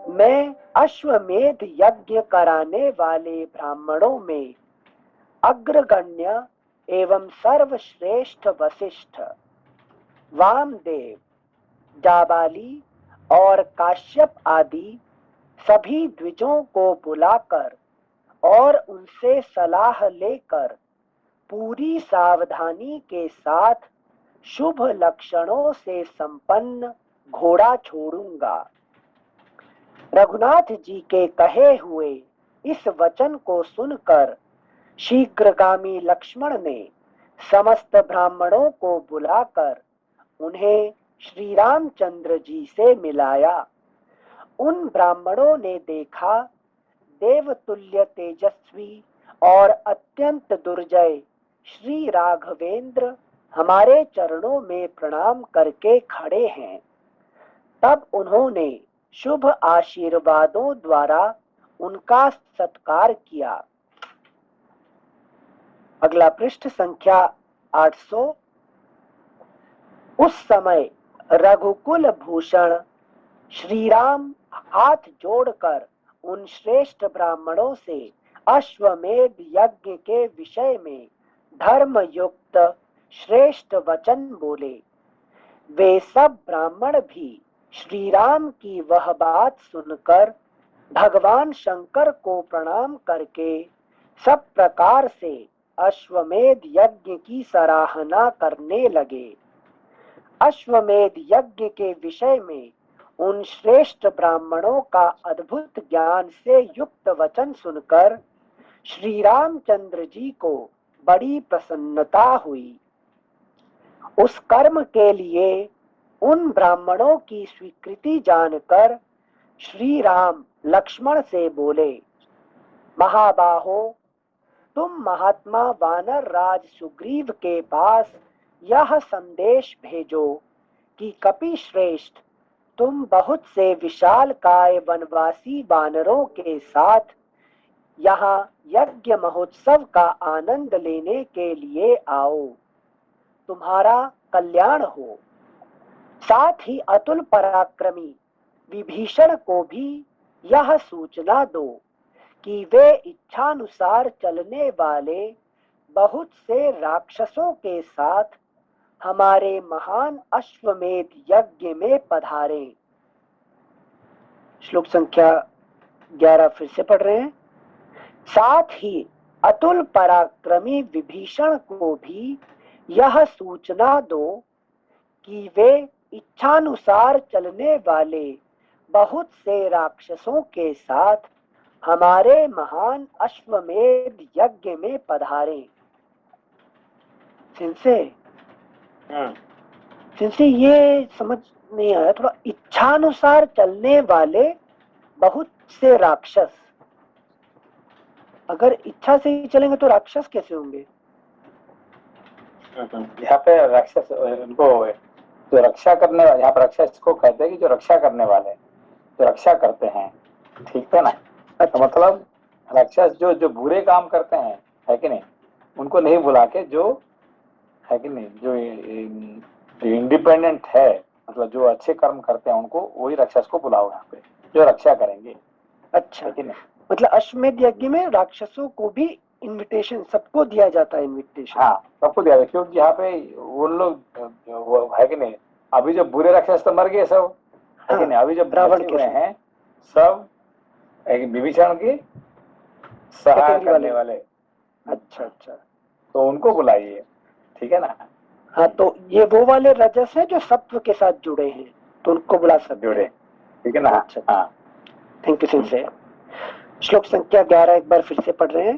मैं अश्वमेध यज्ञ कराने वाले ब्राह्मणों में अग्रगण्य एवं सर्वश्रेष्ठ वशिष्ठ, वामदेव, जाबाली और काश्यप आदि सभी द्विजों को बुलाकर और उनसे सलाह लेकर पूरी सावधानी के साथ शुभ लक्षणों से संपन्न घोड़ा छोड़ूंगा। रघुनाथ जी के कहे हुए इस वचन को सुनकर शीघ्रगामी लक्ष्मण ने समस्त ब्राह्मणों को बुलाकर उन्हें श्री रामचंद्र जी से मिलाया। उन ब्राह्मणों ने देखा देवतुल्य तेजस्वी और अत्यंत दुर्जय श्री राघवेंद्र हमारे चरणों में प्रणाम करके खड़े हैं। तब उन्होंने शुभ आशीर्वादों द्वारा उनका सत्कार किया। अगला पृष्ठ संख्या 800। उस समय रघुकुल भूषण श्री राम हाथ जोड़कर उन श्रेष्ठ ब्राह्मणों से अश्वमेध यज्ञ के विषय में धर्म युक्त श्रेष्ठ वचन बोले। वे सब ब्राह्मण भी श्री राम की वह बात सुनकर भगवान शंकर को प्रणाम करके सब प्रकार से अश्वमेध यज्ञ की सराहना करने लगे। अश्वमेध यज्ञ के विषय में उन श्रेष्ठ ब्राह्मणों का अद्भुत ज्ञान से युक्त वचन सुनकर श्री रामचंद्र जी को बड़ी प्रसन्नता हुई। उस कर्म के लिए उन ब्राह्मणों की स्वीकृति जानकर श्री राम लक्ष्मण से बोले, महाबाहो, तुम महात्मा वानर राज सुग्रीव के पास यह संदेश भेजो कि कपि श्रेष्ठ, तुम बहुत से विशाल काय वनवासी वानरों के साथ यहाँ यज्ञ महोत्सव का आनंद लेने के लिए आओ। तुम्हारा कल्याण हो। साथ ही अतुल पराक्रमी विभीषण को भी यह सूचना दो कि वे इच्छानुसार चलने वाले बहुत से राक्षसों के साथ हमारे महान अश्वमेध यज्ञ में पधारें। श्लोक संख्या 11 फिर से पढ़ रहे हैं। साथ ही अतुल पराक्रमी विभीषण को भी यह सूचना दो कि वे इच्छानुसार चलने वाले बहुत से राक्षसों के साथ हमारे महान अश्वमेध यज्ञ में पधारें। सिंसे ये समझ नहीं आया थोड़ा, इच्छानुसार चलने वाले बहुत से राक्षस, अगर इच्छा से ही चलेंगे तो राक्षस कैसे होंगे? यहाँ पे राक्षस उनको जो रक्षा करने वाले, यहाँ पर राक्षस को कहते हैं कि जो रक्षा करने वाले, जो रक्षा करते हैं, ठीक है ना। तो मतलब राक्षस जो बुरे काम करते हैं, है कि नहीं, उनको नहीं बुला के जो है कि नहीं, जो इंडिपेंडेंट है, मतलब जो अच्छे कर्म करते हैं, उनको वही राक्षस को बुलाओ यहाँ पे, जो रक्षा करेंगे। अच्छा, मतलब अश्वमेध यज्ञ में राक्षसों को भी इनविटेशन सबको दिया जाता है, इनविटेशन। हाँ, सबको दिया जाता, क्योंकि यहाँ पे उन लोग वो है कि नहीं, अभी जो बुरे राक्षस तो मर गए सब, है कि नहीं, अभी जो रावण बचे के हुए साथ। हैं सब एक विभीषण की सहाय कैटेगरी करने वाले। वाले। अच्छा अच्छा, तो उनको बुलाइए, ठीक है ना। हाँ, तो ये वो वाले रजस है जो सत्व के साथ जुड़े हैं, तो उनको बुला सकते जुड़े, हैं। ठीक है ना। अच्छा, हाँ, थैंक यू सिंसे। श्लोक संख्या 11 एक बार फिर से पढ़ रहे हैं।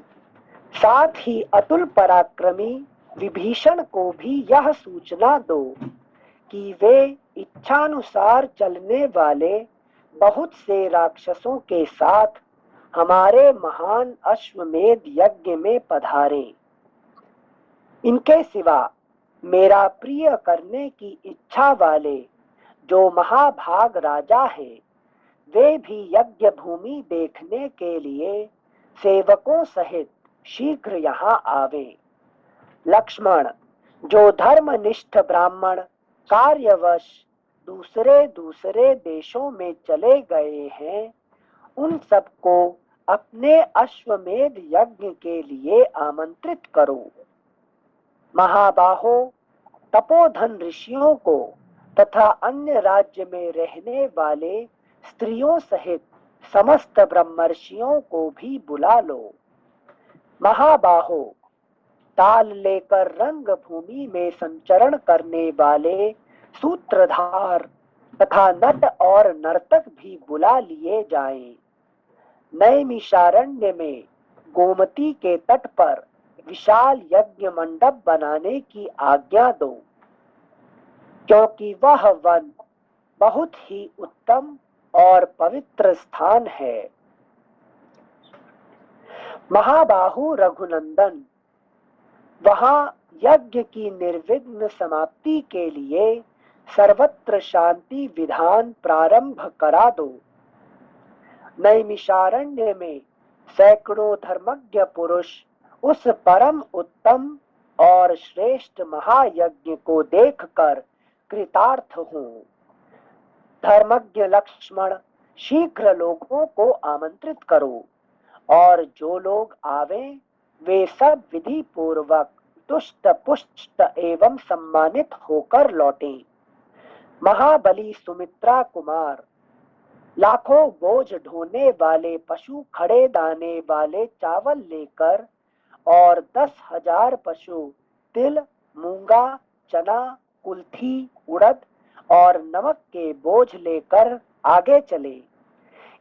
साथ ही अतुल पराक्रमी विभीषण को भी यह सूचना दो कि वे इच्छानुसार चलने वाले बहुत से राक्षसों के साथ हमारे महान अश्वमेध यज्ञ में पधारें। इनके सिवा मेरा प्रिय करने की इच्छा वाले जो महाभाग राजा हैं, वे भी यज्ञ भूमि देखने के लिए सेवकों सहित शीघ्र यहाँ आवे। लक्ष्मण, जो धर्मनिष्ठ ब्राह्मण कार्यवश दूसरे दूसरे देशों में चले गए हैं, उन सबको अपने अश्वमेध यज्ञ के लिए आमंत्रित करो। महाबाहो, तपोधन ऋषियों को तथा अन्य राज्य में रहने वाले स्त्रियों सहित समस्त ब्रह्मर्षियों को भी बुला लो। महाबाहो, ताल लेकर रंग भूमि में संचरण करने वाले सूत्रधार तथा नट और नर्तक भी बुला लिए जाएं। नैमिषारण्य में गोमती के तट पर विशाल यज्ञ मंडप बनाने की आज्ञा दो, क्योंकि वह वन बहुत ही उत्तम और पवित्र स्थान है। महाबाहु रघुनंदन, वहां यज्ञ की निर्विघ्न समाप्ति के लिए सर्वत्र शांति विधान प्रारंभ करा दो। नैमिषारण्य में सैकड़ों धर्मज्ञ पुरुष उस परम उत्तम और श्रेष्ठ महायज्ञ को देखकर कृतार्थ हों। धर्मज्ञ लक्ष्मण, शीघ्र लोगों को आमंत्रित करो और जो लोग आवे वे सब विधि पूर्वक तुष्ट पुष्ट एवं सम्मानित होकर लौटें। महाबली सुमित्रा कुमार, लाखों बोझ ढोने वाले पशु खड़े दाने वाले चावल लेकर और 10,000 पशु तिल, मूंगा, चना, कुल्थी, उड़द और नमक के बोझ लेकर आगे चले।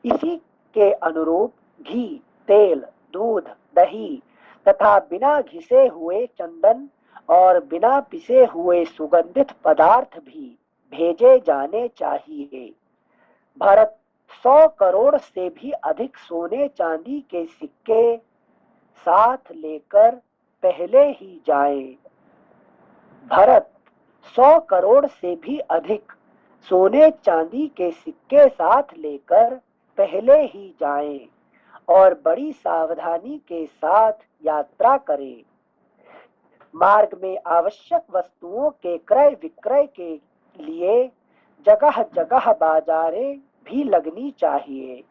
इसी के अनुरूप घी, तेल, दूध, दही तथा बिना घिसे हुए चंदन और बिना पिसे हुए सुगंधित पदार्थ भी भेजे जाने चाहिए। भरत 100 करोड़ से भी अधिक सोने चांदी के सिक्के साथ लेकर पहले ही जाएं। भरत 100 करोड़ से भी अधिक सोने चांदी के सिक्के साथ लेकर पहले ही जाएं और बड़ी सावधानी के साथ यात्रा करें। मार्ग में आवश्यक वस्तुओं के क्रय विक्रय के लिए जगह जगह बाजारें भी लगनी चाहिए।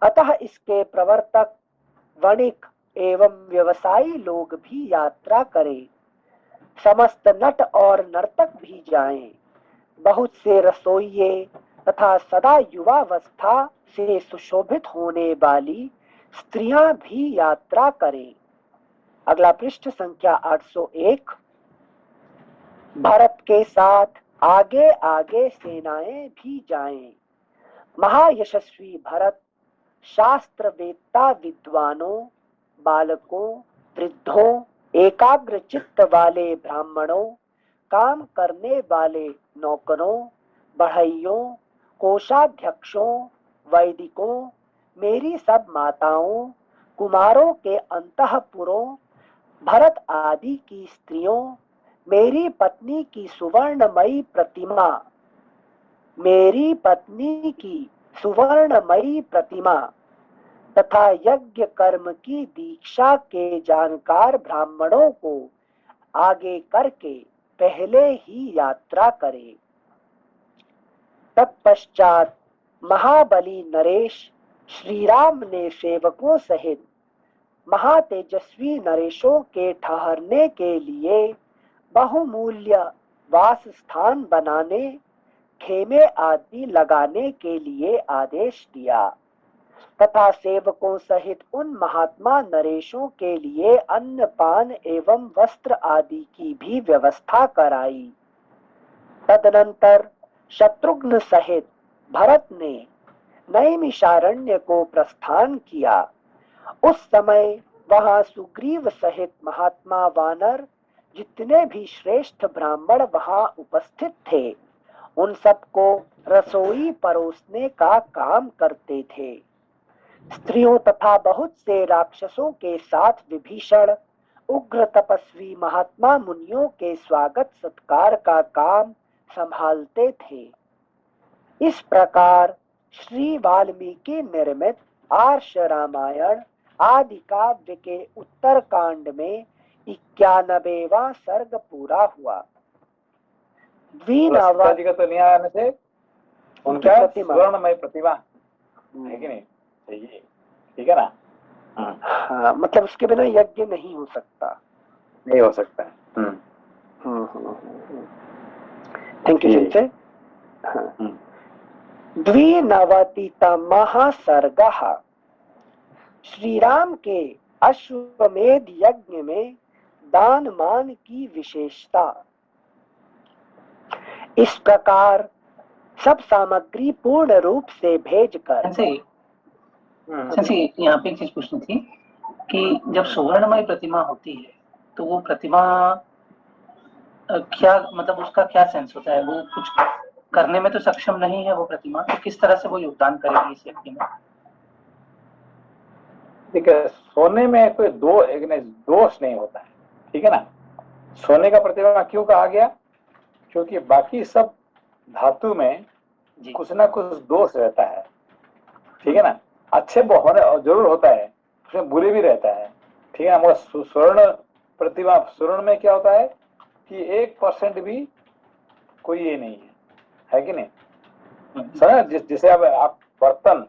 अतः इसके प्रवर्तक, वणिक एवं व्यवसायी लोग भी यात्रा करें। समस्त नट और नर्तक भी जाएं। बहुत से रसोइये तथा सदा युवावस्था से सुशोभित होने वाली स्त्रियां भी यात्रा करें। अगला पृष्ठ संख्या 801। भरत के साथ आगे आगे सेनाएं भी जाएं। महायशस्वी भरत शास्त्र वेत्ता विद्वानों, बालकों, वृद्धों, एकाग्र चित्त वाले ब्राह्मणों, काम करने वाले नौकरों, बढ़इयों, कोषाध्यक्षों, वैदिकों, मेरी सब माताओं, कुमारों के अंतःपुरों, भरत आदि की स्त्रियों, मेरी पत्नी की सुवर्णमयी प्रतिमा, मेरी पत्नी की सुवर्णमयी प्रतिमा तथा यज्ञ कर्म की दीक्षा के जानकार ब्राह्मणों को आगे करके पहले ही यात्रा करें। तत्पश्चात महाबली नरेश श्री राम ने सेवकों सहित महातेजस्वी नरेशों के ठहरने के लिए बहुमूल्य वास स्थान बनाने, खेमे आदि लगाने के लिए आदेश दिया तथा सेवकों सहित उन महात्मा नरेशों के लिए अन्न पान एवं वस्त्र आदि की भी व्यवस्था कराई। तदनंतर शत्रुघ्न सहित भरत ने नैमिषारण्य को प्रस्थान किया। उस समय वहां सुग्रीव सहित महात्मा वानर जितने भी श्रेष्ठ ब्राह्मण वहां उपस्थित थे, उन सबको रसोई परोसने का काम करते थे। स्त्रियों तथा बहुत से राक्षसों के साथ विभीषण उग्र तपस्वी महात्मा मुनियों के स्वागत सत्कार का काम संभालते थे। इस प्रकार श्री वाल्मीकि निर्मित आर्ष रामायण आदि काव्य के उत्तर कांड में 91वां सर्ग पूरा हुआ। सीता जी का तो नहीं आने से उनका स्वर्णमय प्रतिमा है कि नहीं, ठीक है ना। हाँ, मतलब उसके बिना यज्ञ नहीं हो सकता, नहीं हो सकता। Thank you सिंसे। द्विनवतितमः सर्गः। श्री राम के अश्वमेध यज्ञ में दान मान की विशेषता। इस प्रकार सब सामग्री पूर्ण रूप से भेजकर। यहाँ पे एक चीज पूछनी थी कि जब सुवर्णमय प्रतिमा होती है तो वो प्रतिमा क्या मतलब उसका क्या सेंस होता है? वो कुछ करने में तो सक्षम नहीं है वो प्रतिमा, तो किस तरह से वो योगदान करेगी इस यज्ञ में? ठीक है, सोने में कोई दोष नहीं होता है, ठीक है ना। सोने का प्रतिमा क्यों कहा गया? क्योंकि बाकी सब धातु में कुछ ना कुछ दोष रहता है, ठीक है ना। अच्छे होने जरूर होता है, उसमें बुरे भी रहता है, ठीक है ना। मगर स्वर्ण प्रतिमा, स्वर्ण में क्या होता है कि 1% भी कोई ये नहीं है कि नहीं सर। जैसे अब आप बर्तन,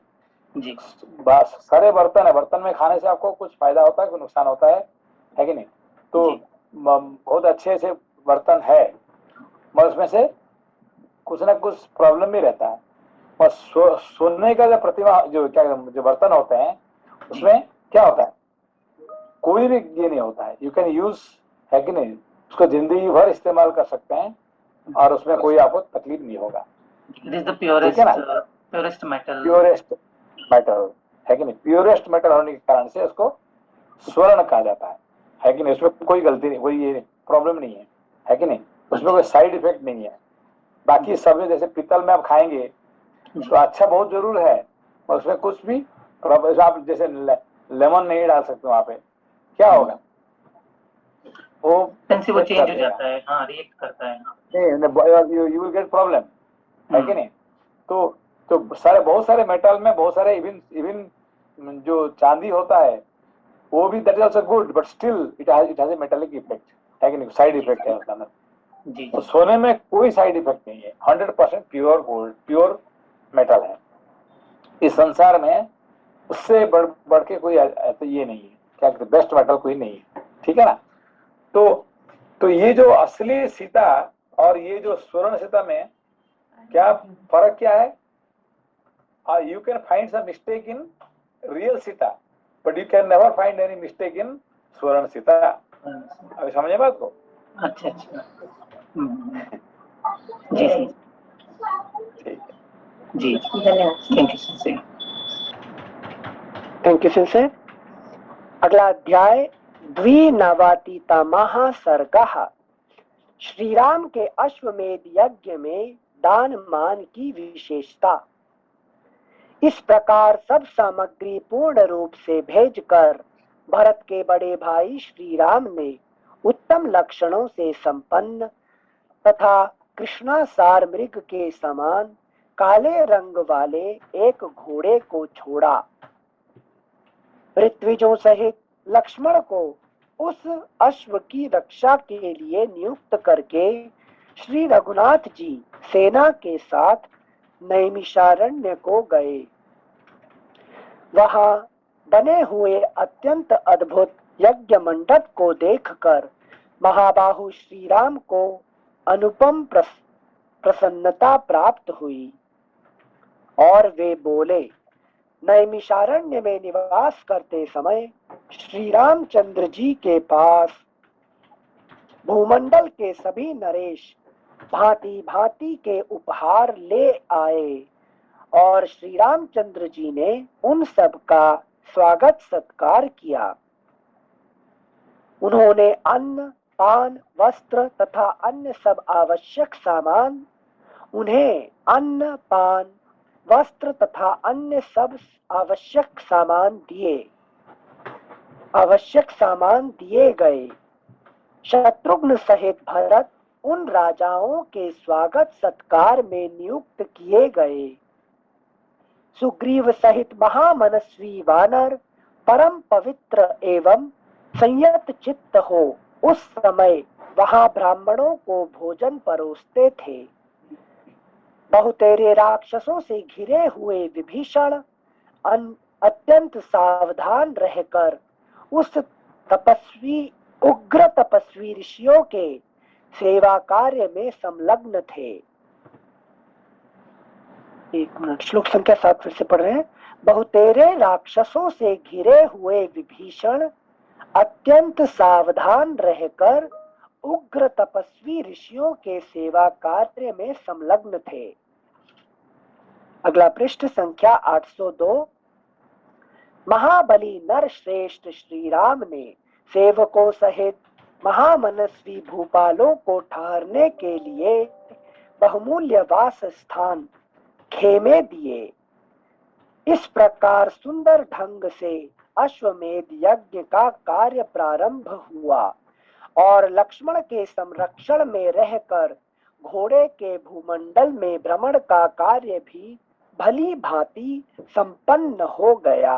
सारे बर्तन है, बर्तन में खाने से आपको कुछ फायदा होता है, कुछ नुकसान होता है कि नहीं। तो बहुत अच्छे से बर्तन है, मगर उसमें से कुछ ना कुछ प्रॉब्लम भी रहता है। और सोने का जो प्रतिमा जो बर्तन होते हैं उसमें क्या होता है, कोई भी ये नहीं होता है। यू कैन यूज, है कि नहीं, उसको जिंदगी भर इस्तेमाल कर सकते हैं और उसमें कोई आपको तकलीफ नहीं होगा। प्योरेस्ट मेटल है कि नहीं। प्योरेस्ट मेटल होने के कारण से उसको स्वर्ण कहा जाता है कि नहीं। उसमें कोई गलती नहीं, कोई ये प्रॉब्लम नहीं है कि नहीं। उसमें कोई साइड इफेक्ट नहीं है। बाकी सब जैसे पीतल में आप खाएंगे तो अच्छा बहुत जरूर है, और उसमें कुछ भी आप जैसे लेमन नहीं डाल सकते वहां पे, क्या होगा वो चेंज हो जाता है, हाँ, रिएक्ट करता है, यू विल गेट प्रॉब्लम, है कि नहीं। तो बहुत सारे मेटल में बहुत सारे इवन जो चांदी होता है वो भी that is also good, but still it has a metallic effect, है कि नहीं, साइड इफेक्ट है उसका जी। तो सोने में कोई साइड इफेक्ट नहीं है, 100% प्योर गोल्ड, प्योर मेटल है। इस संसार में उससे बढ़ के कोई तो ये नहीं है, क्या कहते, बेस्ट मेटल कोई नहीं है, ठीक है ना। तो ये जो असली सीता और ये जो स्वर्ण सीता में क्या फर्क क्या है? You can find some mistake in real Sita, but you can never find any mistake in स्वर्ण सीता। अभी समझे बात को? अच्छा जी ठीक जी, धन्यवाद। Thank you sensei. अगला अध्याय द्विनवतितमः सर्गः। श्री राम के अश्वमेध यज्ञ में दान मान की विशेषता। इस प्रकार सब सामग्री पूर्ण रूप से भेजकर भरत के बड़े भाई श्री राम ने उत्तम लक्षणों से संपन्न तथा कृष्णासार मृग के समान काले रंग वाले एक घोड़े को छोड़ा। ऋत्विजों सहित लक्ष्मण को उस अश्व की रक्षा के लिए नियुक्त करके श्री रघुनाथ जी सेना के साथ नैमिषारण्य को गए। वहां बने हुए अत्यंत अद्भुत यज्ञ मंडप को देखकर महाबाहु श्री राम को अनुपम प्रसन्नता प्राप्त हुई और वे बोले, नैमिषारण्य में निवास करते समय श्री रामचंद्र जी के पास भूमंडल के सभी नरेश भांति भांति के उपहार ले आए और श्री रामचंद्र जी ने उन सब का स्वागत सत्कार किया। उन्होंने अन्न, पान, वस्त्र तथा अन्य सब आवश्यक सामान उन्हें अन्न, पान, वस्त्र तथा अन्य सब आवश्यक सामान दिए गए। शत्रुघ्न सहित भरत उन राजाओं के स्वागत सत्कार में नियुक्त किए गए। सुग्रीव सहित महामनस्वी वानर परम पवित्र एवं संयत चित्त हो उस समय वहां ब्राह्मणों को भोजन परोसते थे। बहुतेरे राक्षसों से घिरे हुए विभीषण अत्यंत सावधान रहकर उस उग्र तपस्वी ऋषियों के सेवा कार्य में संलग्न थे। एक मिनट, श्लोक संख्या 7 फिर से पढ़ रहे हैं। बहुतेरे राक्षसों से घिरे हुए विभीषण अत्यंत सावधान रहकर उग्र तपस्वी ऋषियों के सेवा कार्य में संलग्न थे। अगला पृष्ठ संख्या 802। महाबली नर श्रेष्ठ श्री राम ने सेवकों सहित महामनस्वी भूपालों को ठहरने के लिए बहुमूल्य वास स्थान खेमे दिए। इस प्रकार सुंदर ढंग से अश्वमेध यज्ञ का कार्य प्रारंभ हुआ और लक्ष्मण के संरक्षण में रहकर घोड़े के भूमंडल में भ्रमण का कार्य भी भली भांति संपन्न हो गया।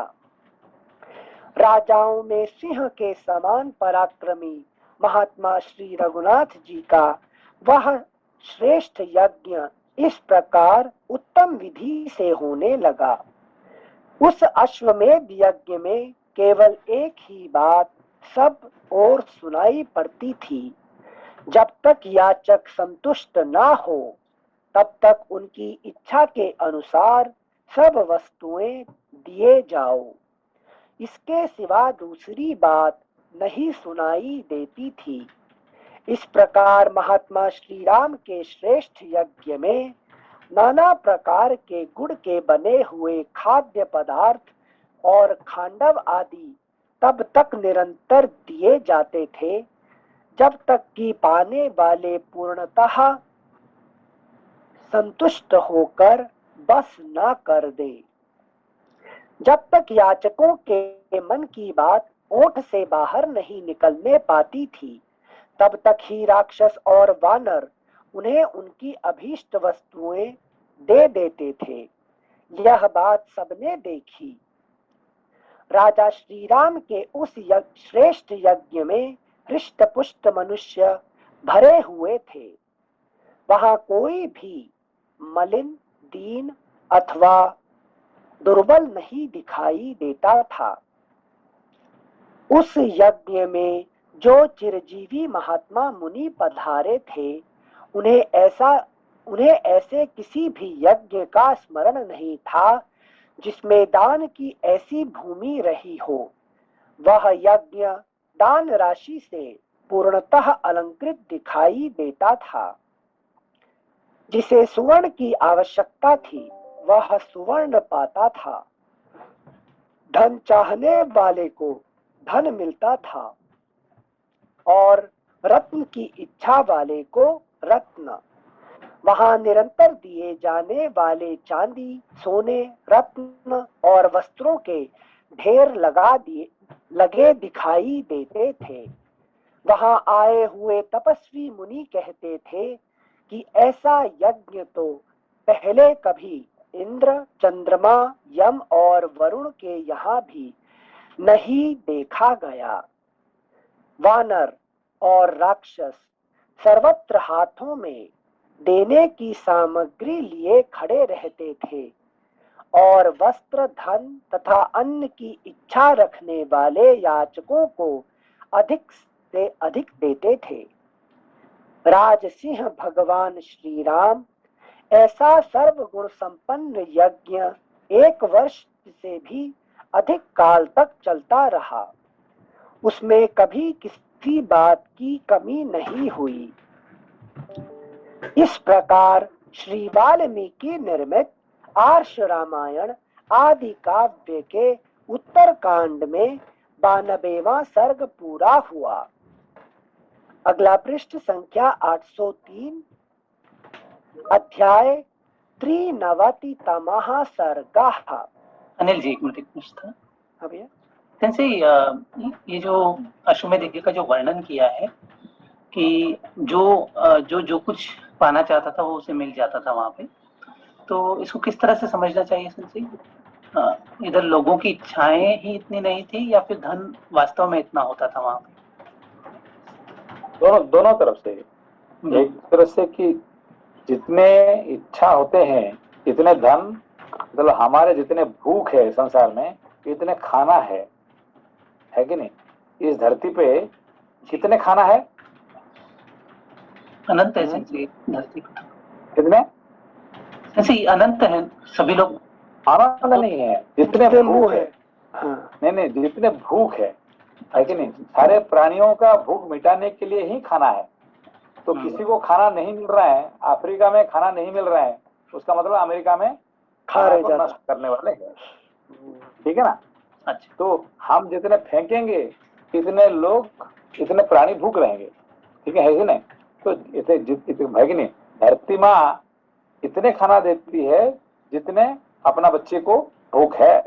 राजाओं में सिंह के समान पराक्रमी महात्मा श्री रघुनाथ जी का वह श्रेष्ठ यज्ञ इस प्रकार उत्तम विधि से होने लगा। उस अश्वमेध यज्ञ में केवल एक ही बात सब और सुनाई पड़ती थी। जब तक याचक संतुष्ट ना हो तब तक उनकी इच्छा के अनुसार सब वस्तुएं दिए जाओ। इसके सिवा दूसरी बात नहीं सुनाई देती थी। इस प्रकार महात्मा श्री राम के श्रेष्ठ यज्ञ में नाना प्रकार के गुड़ के बने हुए खाद्य पदार्थ और खांडव आदि तब तक निरंतर दिए जाते थे जब तक कि पाने वाले पूर्णतः संतुष्ट होकर बस ना कर दे। जब तक याचकों के मन की बात ओठ से बाहर नहीं निकलने पाती थी तब तक ही राक्षस और वानर उन्हें उनकी अभीष्ट वस्तुएं दे देते थे। यह बात सबने देखी। राजा श्री राम के उस श्रेष्ठ यज्ञ में हृष्ट पुष्ट मनुष्य भरे हुए थे। वहां कोई भी मलिन, दीन अथवा दुर्बल नहीं दिखाई देता था। उस यज्ञ में जो चिरजीवी महात्मा मुनि पधारे थे उन्हें ऐसे किसी भी यज्ञ का स्मरण नहीं था जिसमें दान की ऐसी भूमि रही हो। वह यज्ञ दान राशि से पूर्णतः अलंकृत दिखाई देता था। जिसे सुवर्ण की आवश्यकता थी वह सुवर्ण पाता था। धन चाहने वाले को धन मिलता था और रत्न की इच्छा वाले को रत्न। वहां निरंतर दिए जाने वाले चांदी, सोने, रत्न और वस्त्रों के ढेर लगे दिखाई देते थे। वहां आए हुए तपस्वी मुनि कहते थे कि ऐसा यज्ञ तो पहले कभी इंद्र, चंद्रमा, यम और वरुण के यहाँ भी नहीं देखा गया। वानर और राक्षस सर्वत्र हाथों में देने की सामग्री लिए खड़े रहते थे और वस्त्र, धन तथा अन्न की इच्छा रखने वाले याचकों को अधिक से अधिक देते थे। राजसिंह भगवान श्री राम ऐसा सर्वगुण संपन्न यज्ञ 1 वर्ष से भी अधिक काल तक चलता रहा। उसमें कभी किसी बात की कमी नहीं हुई। इस प्रकार श्री वाल्मीकि निर्मित आर्ष रामायण आदि काव्य के उत्तर कांड में 92वां सर्ग पूरा हुआ। अगला पृष्ठ संख्या 803, अध्याय 93तमः सर्गः। अनिल जी, एक मिनट पूछता। हाँ भैया। से ये जो अश्वमेध यज्ञ का जो वर्णन किया है कि जो कुछ पाना चाहता था वो उसे मिल जाता था वहां पे, तो इसको किस तरह से समझना चाहिए संसे? इधर लोगों की इच्छाएं ही इतनी नहीं थी या फिर धन वास्तव में इतना होता था वहां पे? दोनों तरफ से। एक तरह से कि जितने इच्छा होते हैं इतने धन, मतलब हमारे जितने भूख है संसार में इतने खाना है कि नहीं? इस धरती पे कितने खाना है? अनंत है संसे धरती पर। कितने? संसे अनंत है, सभी लोग। आनंद नहीं है, जितने भूख है। हाँ। नहीं, जितने भूख है कि नहीं? सारे प्राणियों का भूख मिटाने के लिए ही खाना है। तो किसी को खाना नहीं मिल रहा है, अफ्रीका में खाना नहीं मिल रहा है, उसका मतलब अमेरिका में खाना को नष्ट करने वाले हैं। ठीक है ना? अच्छा। तो हम जितने फेंकेंगे इतने लोग, इतने प्राणी भूख रहेंगे। ठीक है कि नहीं? तो है कि नहीं? धरती माँ इतने खाना देती है जितने अपना बच्चे को भूख है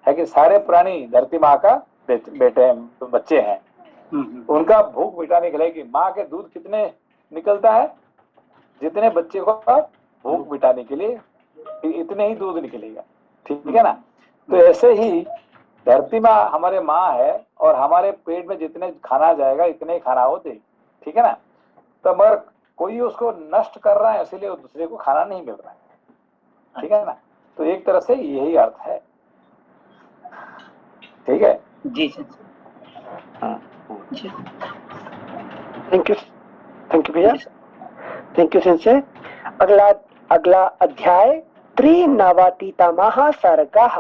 कि सारे प्राणी धरती माँ का बेटे हैं, बच्चे हैं। उनका भूख मिटाने के लिए माँ के दूध कितने निकलता है, जितने बच्चे को भूख मिटाने के लिए इतने ही दूध निकलेगा। ठीक है ना? तो ऐसे ही धरती माँ हमारे माँ है और हमारे पेट में जितने खाना जाएगा इतने ही खाना होते। ठीक है ना? तो मगर कोई उसको नष्ट कर रहा है, इसलिए दूसरे को खाना नहीं मिल रहा है। ठीक है ना? तो एक तरह से यही अर्थ है। ठीक है जी सर। थैंक यू भैया, थैंक यू सेंसे। अगला अध्याय 93तमः सर्गः,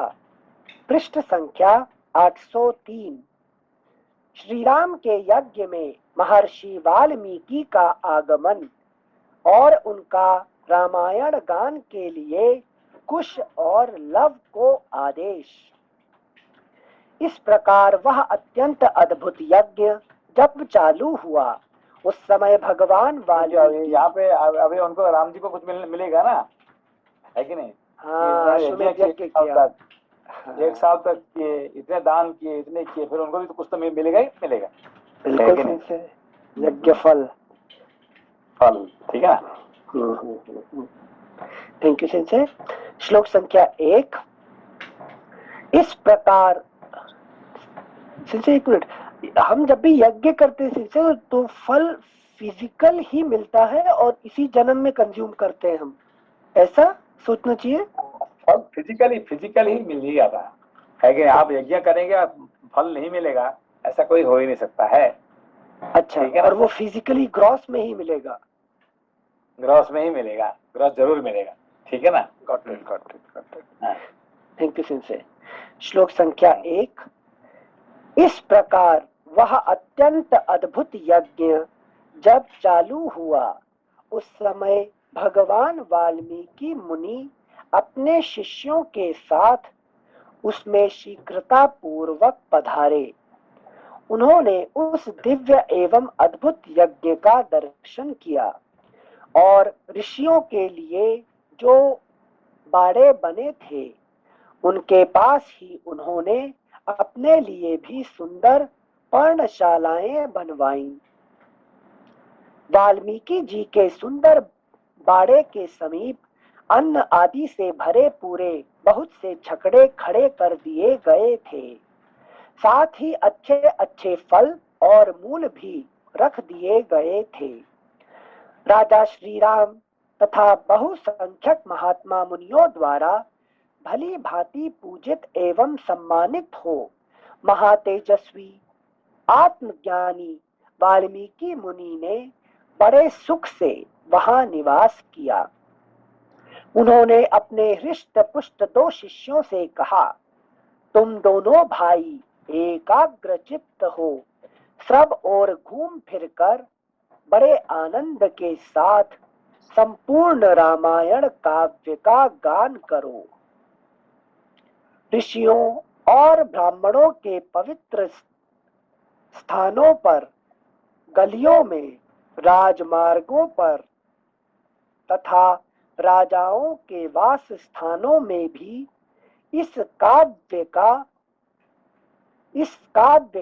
पृष्ठ संख्या 803। श्री राम के यज्ञ में महर्षि वाल्मीकि का आगमन और उनका रामायण गान के लिए कुश और लव को आदेश। इस प्रकार वह अत्यंत अद्भुत यज्ञ जब चालू हुआ, उस समय भगवान वाल्मीकि, यहाँ पे अभी उनको राम जी को कुछ मिलेगा ना, है कि नहीं? हाँ, एक साल तक किए, इतने दान किए, इतने किए, फिर उनको भी तो कुछ तो मिलेगा ही मिलेगा। बिल्कुल यज्ञ फल। ठीक है। Thank you sensei. श्लोक संख्या 1। इस प्रकार सेंसे, एक मिनट, हम जब भी यज्ञ करते हैं तो फल फिजिकल ही मिलता है और इसी जन्म में कंज्यूम करते हैं हम, ऐसा सोचना चाहिए। फल फिजिकल ही मिल ही जाता है कि आप यज्ञ करेंगे फल नहीं मिलेगा, ऐसा कोई हो ही नहीं सकता है। अच्छा, और वो फिजिकली ग्रॉस में ही मिलेगा? ग्रॉस में ही मिलेगा, ग्रॉस जरूर मिलेगा। ठीक है ना? Got it. Thank you sensei. श्लोक संख्या 1। इस प्रकार वह अत्यंत अद्भुत यज्ञ जब चालू हुआ, उस समय भगवान वाल्मीकि मुनि अपने शिष्यों के साथ उसमें शीघ्रता पूर्वक पधारे। उन्होंने उस दिव्य एवं अद्भुत यज्ञ का दर्शन किया और ऋषियों के लिए जो बाड़े बने थे उनके पास ही उन्होंने अपने लिए भी सुंदर पर्णशालाएं बनवाईं। वाल्मीकि जी के सुंदर बाड़े के समीप अन्न आदि से भरे पूरे बहुत से छकड़े खड़े कर दिए गए थे। साथ ही अच्छे अच्छे फल और मूल भी रख दिए गए थे। राजा श्री राम तथा बहुसंख्यक महात्मा मुनियों द्वारा भली भांति पूजित एवं सम्मानित हो महातेजस्वी आत्मज्ञानी वाल्मीकि मुनि ने बड़े सुख से वहां निवास किया। उन्होंने अपने हृष्ट पुष्ट 2 शिष्यों से कहा, तुम दोनों भाई एकाग्र चित्त हो, सब ओर घूम फिरकर बड़े आनंद के साथ संपूर्ण रामायण काव्य का गान करो। ऋषियों और ब्राह्मणों के पवित्र स्थानों पर, गलियों में, राजमार्गों पर तथा राजाओं के वास स्थानों में भी इस काव्य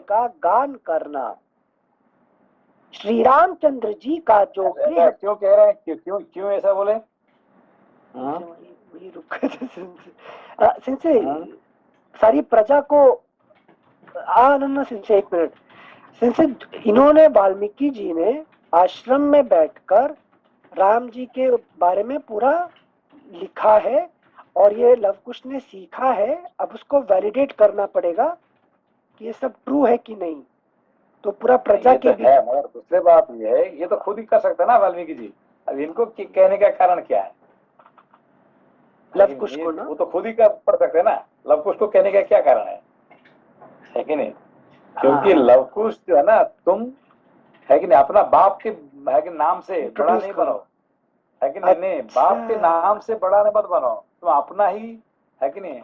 का गान करना। श्री रामचंद्र जी का जो गृह, क्यों कह रहे हैं, क्यों ऐसा बोले? सारी प्रजा को एक मिनट, इन्होंने वाल्मीकि जी ने आश्रम में बैठकर राम जी के बारे में पूरा लिखा है और ये लवकुश ने सीखा है। अब उसको वैलिडेट करना पड़ेगा कि ये सब ट्रू है कि नहीं। तो पूरा प्रजा के है, मगर दूसरी बात ये है, ये तो खुद ही कर सकते हैं ना वाल्मीकि जी। अब इनको कहने का कारण क्या है? लवकुश को ना, वो तो खुद ही पढ़ सकते हैं ना। लवकुश को कहने का क्या कारण है कि नहीं? क्योंकि लवकुश जो है ना, तुम है कि नहीं, अपना बाप के है कि नाम से बड़ा नहीं बनो, है कि नहीं? नहीं, बाप के नाम से बड़ा नहीं मत बनो, तुम अपना ही है कि नहीं।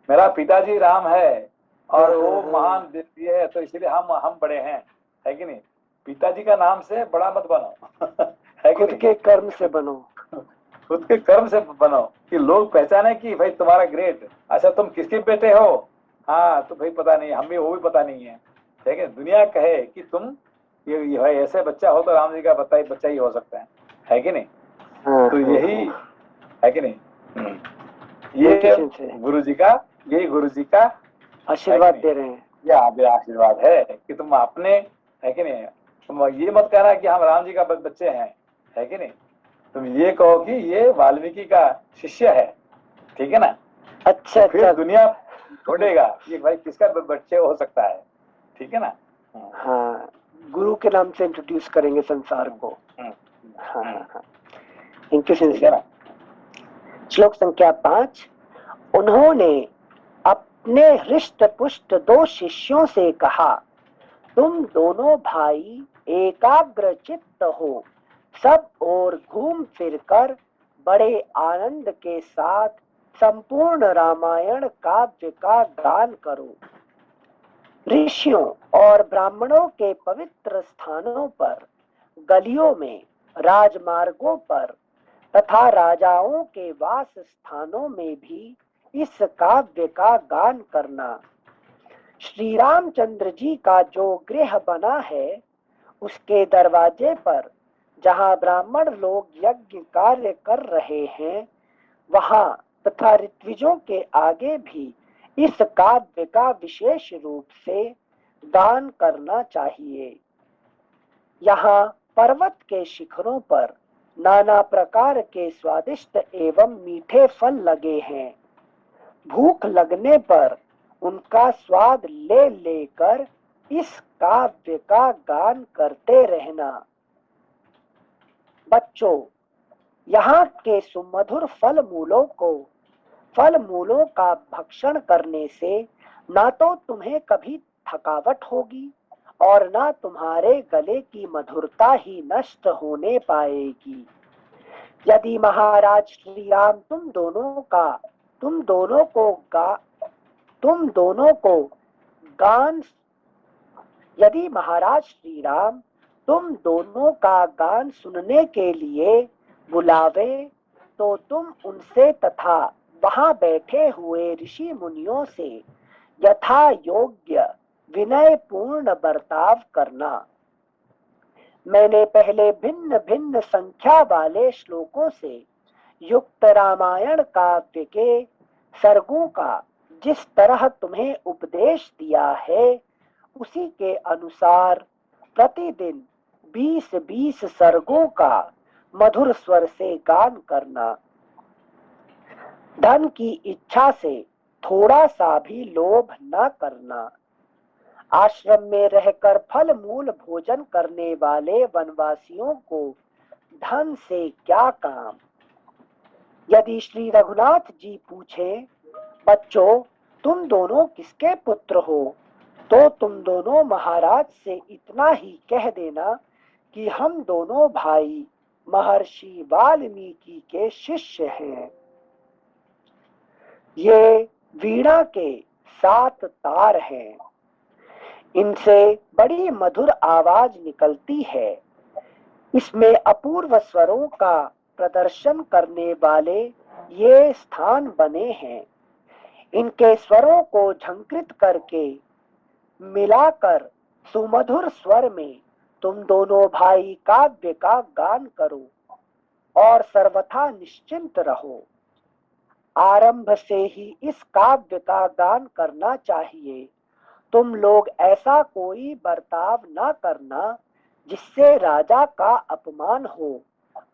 मेरा पिताजी राम है और वो महान व्यक्ति है तो इसलिए हम बड़े हैं, है कि नहीं? पिताजी का नाम से बड़ा मत बनो है कि खुद के कर्म से बनो, खुद के कर्म से बनो कि लोग पहचाने कि भाई तुम्हारा ग्रेट। अच्छा, तुम किसके बेटे हो? हाँ, तो भाई पता नहीं, हमें वो भी पता नहीं है, ठीक है। दुनिया कहे कि तुम ये भाई ऐसे बच्चा हो तो राम जी का बच्चा ही हो सकता है कि नहीं? तो यही है कि नहीं, ये गुरु जी का आशीर्वाद दे रहे हैं। ये आशीर्वाद है कि तुम अपने, है कि नहीं, तुम ये मत कहना कि हम राम जी का बच्चे हैं, है कि नहीं। तुम ये कहो कि ये वाल्मीकि का शिष्य है, ठीक है ना। अच्छा, तो फिर दुनिया ढूंढेगा ये भाई किसका बच्चे हो सकता है, ठीक है ना। हाँ, गुरु के नाम से इंट्रोड्यूस करेंगे संसार को। हाँ, थैंक यू सिंसियर। श्लोक संख्या 5। उन्होंने अपने हृष्ट पुष्ट 2 शिष्यों से कहा, तुम दोनों भाई एकाग्र चित्त हो, सब ओर घूम फिरकर बड़े आनंद के साथ संपूर्ण रामायण काव्य का गान करो। ऋषियों और ब्राह्मणों के पवित्र स्थानों पर, गलियों में, राजमार्गों पर तथा राजाओं के वास स्थानों में भी इस काव्य का गान करना। श्री रामचंद्र जी का जो गृह बना है उसके दरवाजे पर, जहाँ ब्राह्मण लोग यज्ञ कार्य कर रहे हैं, वहां तथा ऋत्विजों के आगे भी इस काव्य का विशेष रूप से गान करना चाहिए। यहाँ पर्वत के शिखरों पर नाना प्रकार के स्वादिष्ट एवं मीठे फल लगे हैं। भूख लगने पर उनका स्वाद ले लेकर इस काव्य का गान करते रहना। बच्चों, यहाँ के सुमधुर फल मूलों का भक्षण करने से ना तो तुम्हें कभी थकावट होगी और ना तुम्हारे गले की मधुरता ही नष्ट होने पाएगी। यदि महाराज श्री राम तुम दोनों का गान सुनने के लिए बुलावे तो तुम उनसे तथा वहां बैठे हुए ऋषि मुनियों से यथा योग्य विनय पूर्ण बर्ताव करना। मैंने पहले भिन्न भिन्न संख्या वाले श्लोकों से युक्त रामायण काव्य के सर्गों का जिस तरह तुम्हें उपदेश दिया है, उसी के अनुसार प्रतिदिन 20-20 सर्गों का मधुर स्वर से गान करना। धन की इच्छा से थोड़ा सा भी लोभ न करना। आश्रम में रहकर फल मूल भोजन करने वाले वनवासियों को धन से क्या काम। यदि श्री रघुनाथ जी पूछे, बच्चों तुम दोनों किसके पुत्र हो, तो तुम दोनों महाराज से इतना ही कह देना कि हम दोनों भाई महर्षि वाल्मीकि के शिष्य हैं। ये वीणा के 7 तार हैं, इनसे बड़ी मधुर आवाज निकलती है। इसमें अपूर्व स्वरों का प्रदर्शन करने वाले ये स्थान बने हैं। इनके स्वरों को झंकृत करके मिलाकर सुमधुर स्वर में तुम दोनों भाई काव्य का गान करो और सर्वथा निश्चिंत रहो। आरंभ से ही इस काव्य का गान करना चाहिए। तुम लोग ऐसा कोई बर्ताव न करना जिससे राजा का अपमान हो,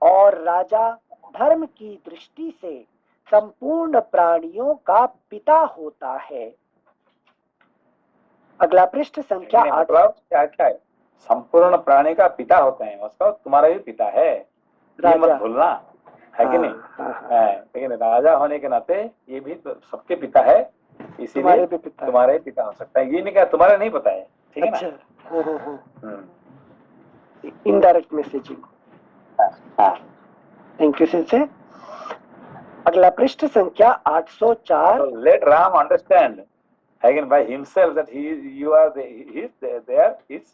और राजा धर्म की दृष्टि से संपूर्ण प्राणियों का पिता होता है। अगला पृष्ठ संख्या 8। मतलब क्या क्या है, संपूर्ण प्राणी का पिता होते हैं, उसका तुम्हारा भी पिता है, ये मत भूलना, है कि नहीं? लेकिन राजा होने के नाते ये भी तो सबके पिता है, इसीलिए तुम्हारे पिता हो सकता है। ये नहीं कहा तुम्हारा नहीं पता है, ठीक है ना? Indirect messaging. Thank you sensei. अगला पृष्ठ संख्या 804। Let Ram understand again by himself that you are they are his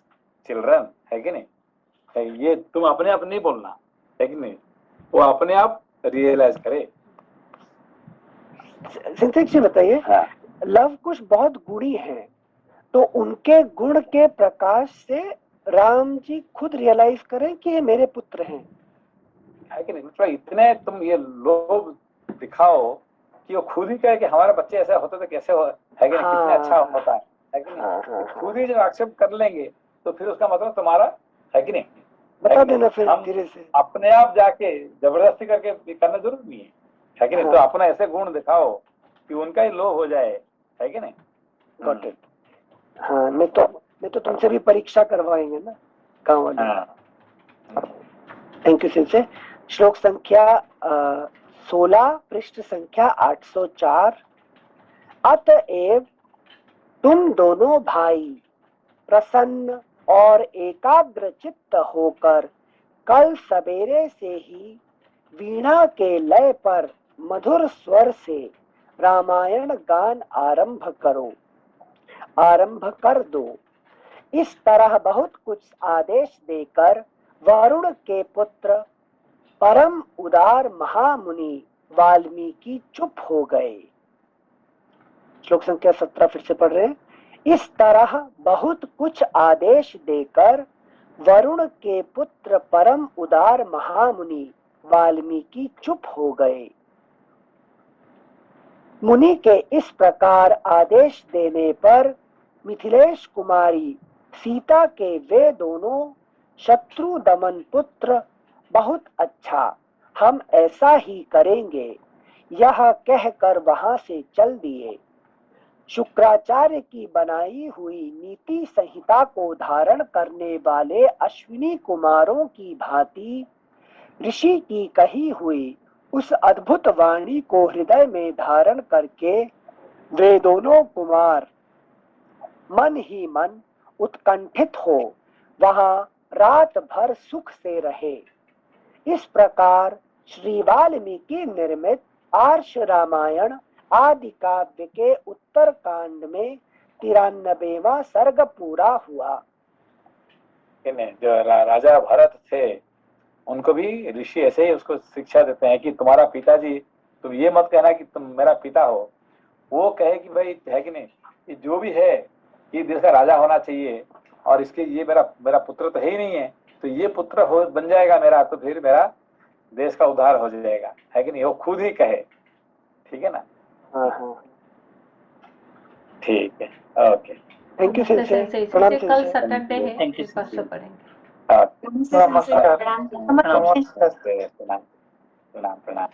children, है कि नहीं? ये तुम अपने आप नहीं बोलना, है कि नहीं? वो अपने आप रियलाइज करे। सिंथेक्स जी बताइए, लव कुश बहुत गुणी हैं, तो उनके गुण के प्रकाश से राम जी खुद रियलाइज करें कि ये मेरे पुत्र हैं, है कि नहीं? मतलब इतने तुम ये लोभ दिखाओ कि वो खुद ही कहे कि हमारे बच्चे ऐसा होते तो कैसे हो, है कि नहीं? कितने अच्छा होता है कि नहीं? खुद ही जब एक्सेप्ट कर लेंगे तो फिर उसका मतलब तुम्हारा, है कि नहीं? बता देना फिर धीरे से। अपने आप जाके जबरदस्ती करके करना जरूर नहीं है कि नहीं? तो अपना ऐसे गुण दिखाओ कि उनका ही लोभ हो जाए, है कि नहीं? Got it. हाँ, नहीं तो तुमसे भी परीक्षा करवाएंगे ना गाँव वाले। Thank you sensei. श्लोक संख्या 16 पृष्ठ संख्या 804। अतएव तुम दोनों भाई प्रसन्न और एकाग्र चित्त होकर कल सवेरे से ही वीणा के लय पर मधुर स्वर से रामायण गान आरंभ कर दो। इस तरह बहुत कुछ आदेश देकर वरुण के पुत्र परम उदार महामुनि वाल्मीकि चुप हो गए। श्लोक संख्या 17 फिर से पढ़ रहे हैं। इस तरह बहुत कुछ आदेश देकर वरुण के पुत्र परम उदार महामुनि वाल्मीकि चुप हो गए। मुनि के इस प्रकार आदेश देने पर मिथिलेश कुमारी सीता के वे दोनों शत्रु दमन पुत्र बहुत अच्छा, हम ऐसा ही करेंगे, यह कहकर वहां से चल दिए। शुक्राचार्य की बनाई हुई नीति संहिता को धारण करने वाले अश्विनी कुमारों की भांति ऋषि की कही हुई उस अद्भुत वाणी को हृदय में धारण करके वे दोनों कुमार मन ही मन उत्कंठित हो वहां रात भर सुख से रहे। इस प्रकार श्री वाल्मीकि निर्मित आर्ष रामायण आदि काव्य के उत्तर कांड में 93वां सर्ग पूरा हुआ। जो राजा भरत थे उनको भी ऋषि ऐसे ही उसको शिक्षा देते हैं कि तुम्हारा पिताजी, तुम ये मत कहना कि तुम मेरा पिता हो, वो कहे कि भाई, है कि नहीं, कि जो भी है ये देश का राजा होना चाहिए और इसके ये मेरा पुत्र तो है ही नहीं है, तो ये पुत्र हो बन जाएगा मेरा, तो फिर मेरा देश का उद्धार हो जाएगा, है कि नहीं? वो खुद ही कहे, ठीक है ना? ठीक है, ओके। Thank you सिंसे। कल सैटरडे है, परसों पढ़ेंगे। नमस्कार। प्रणाम।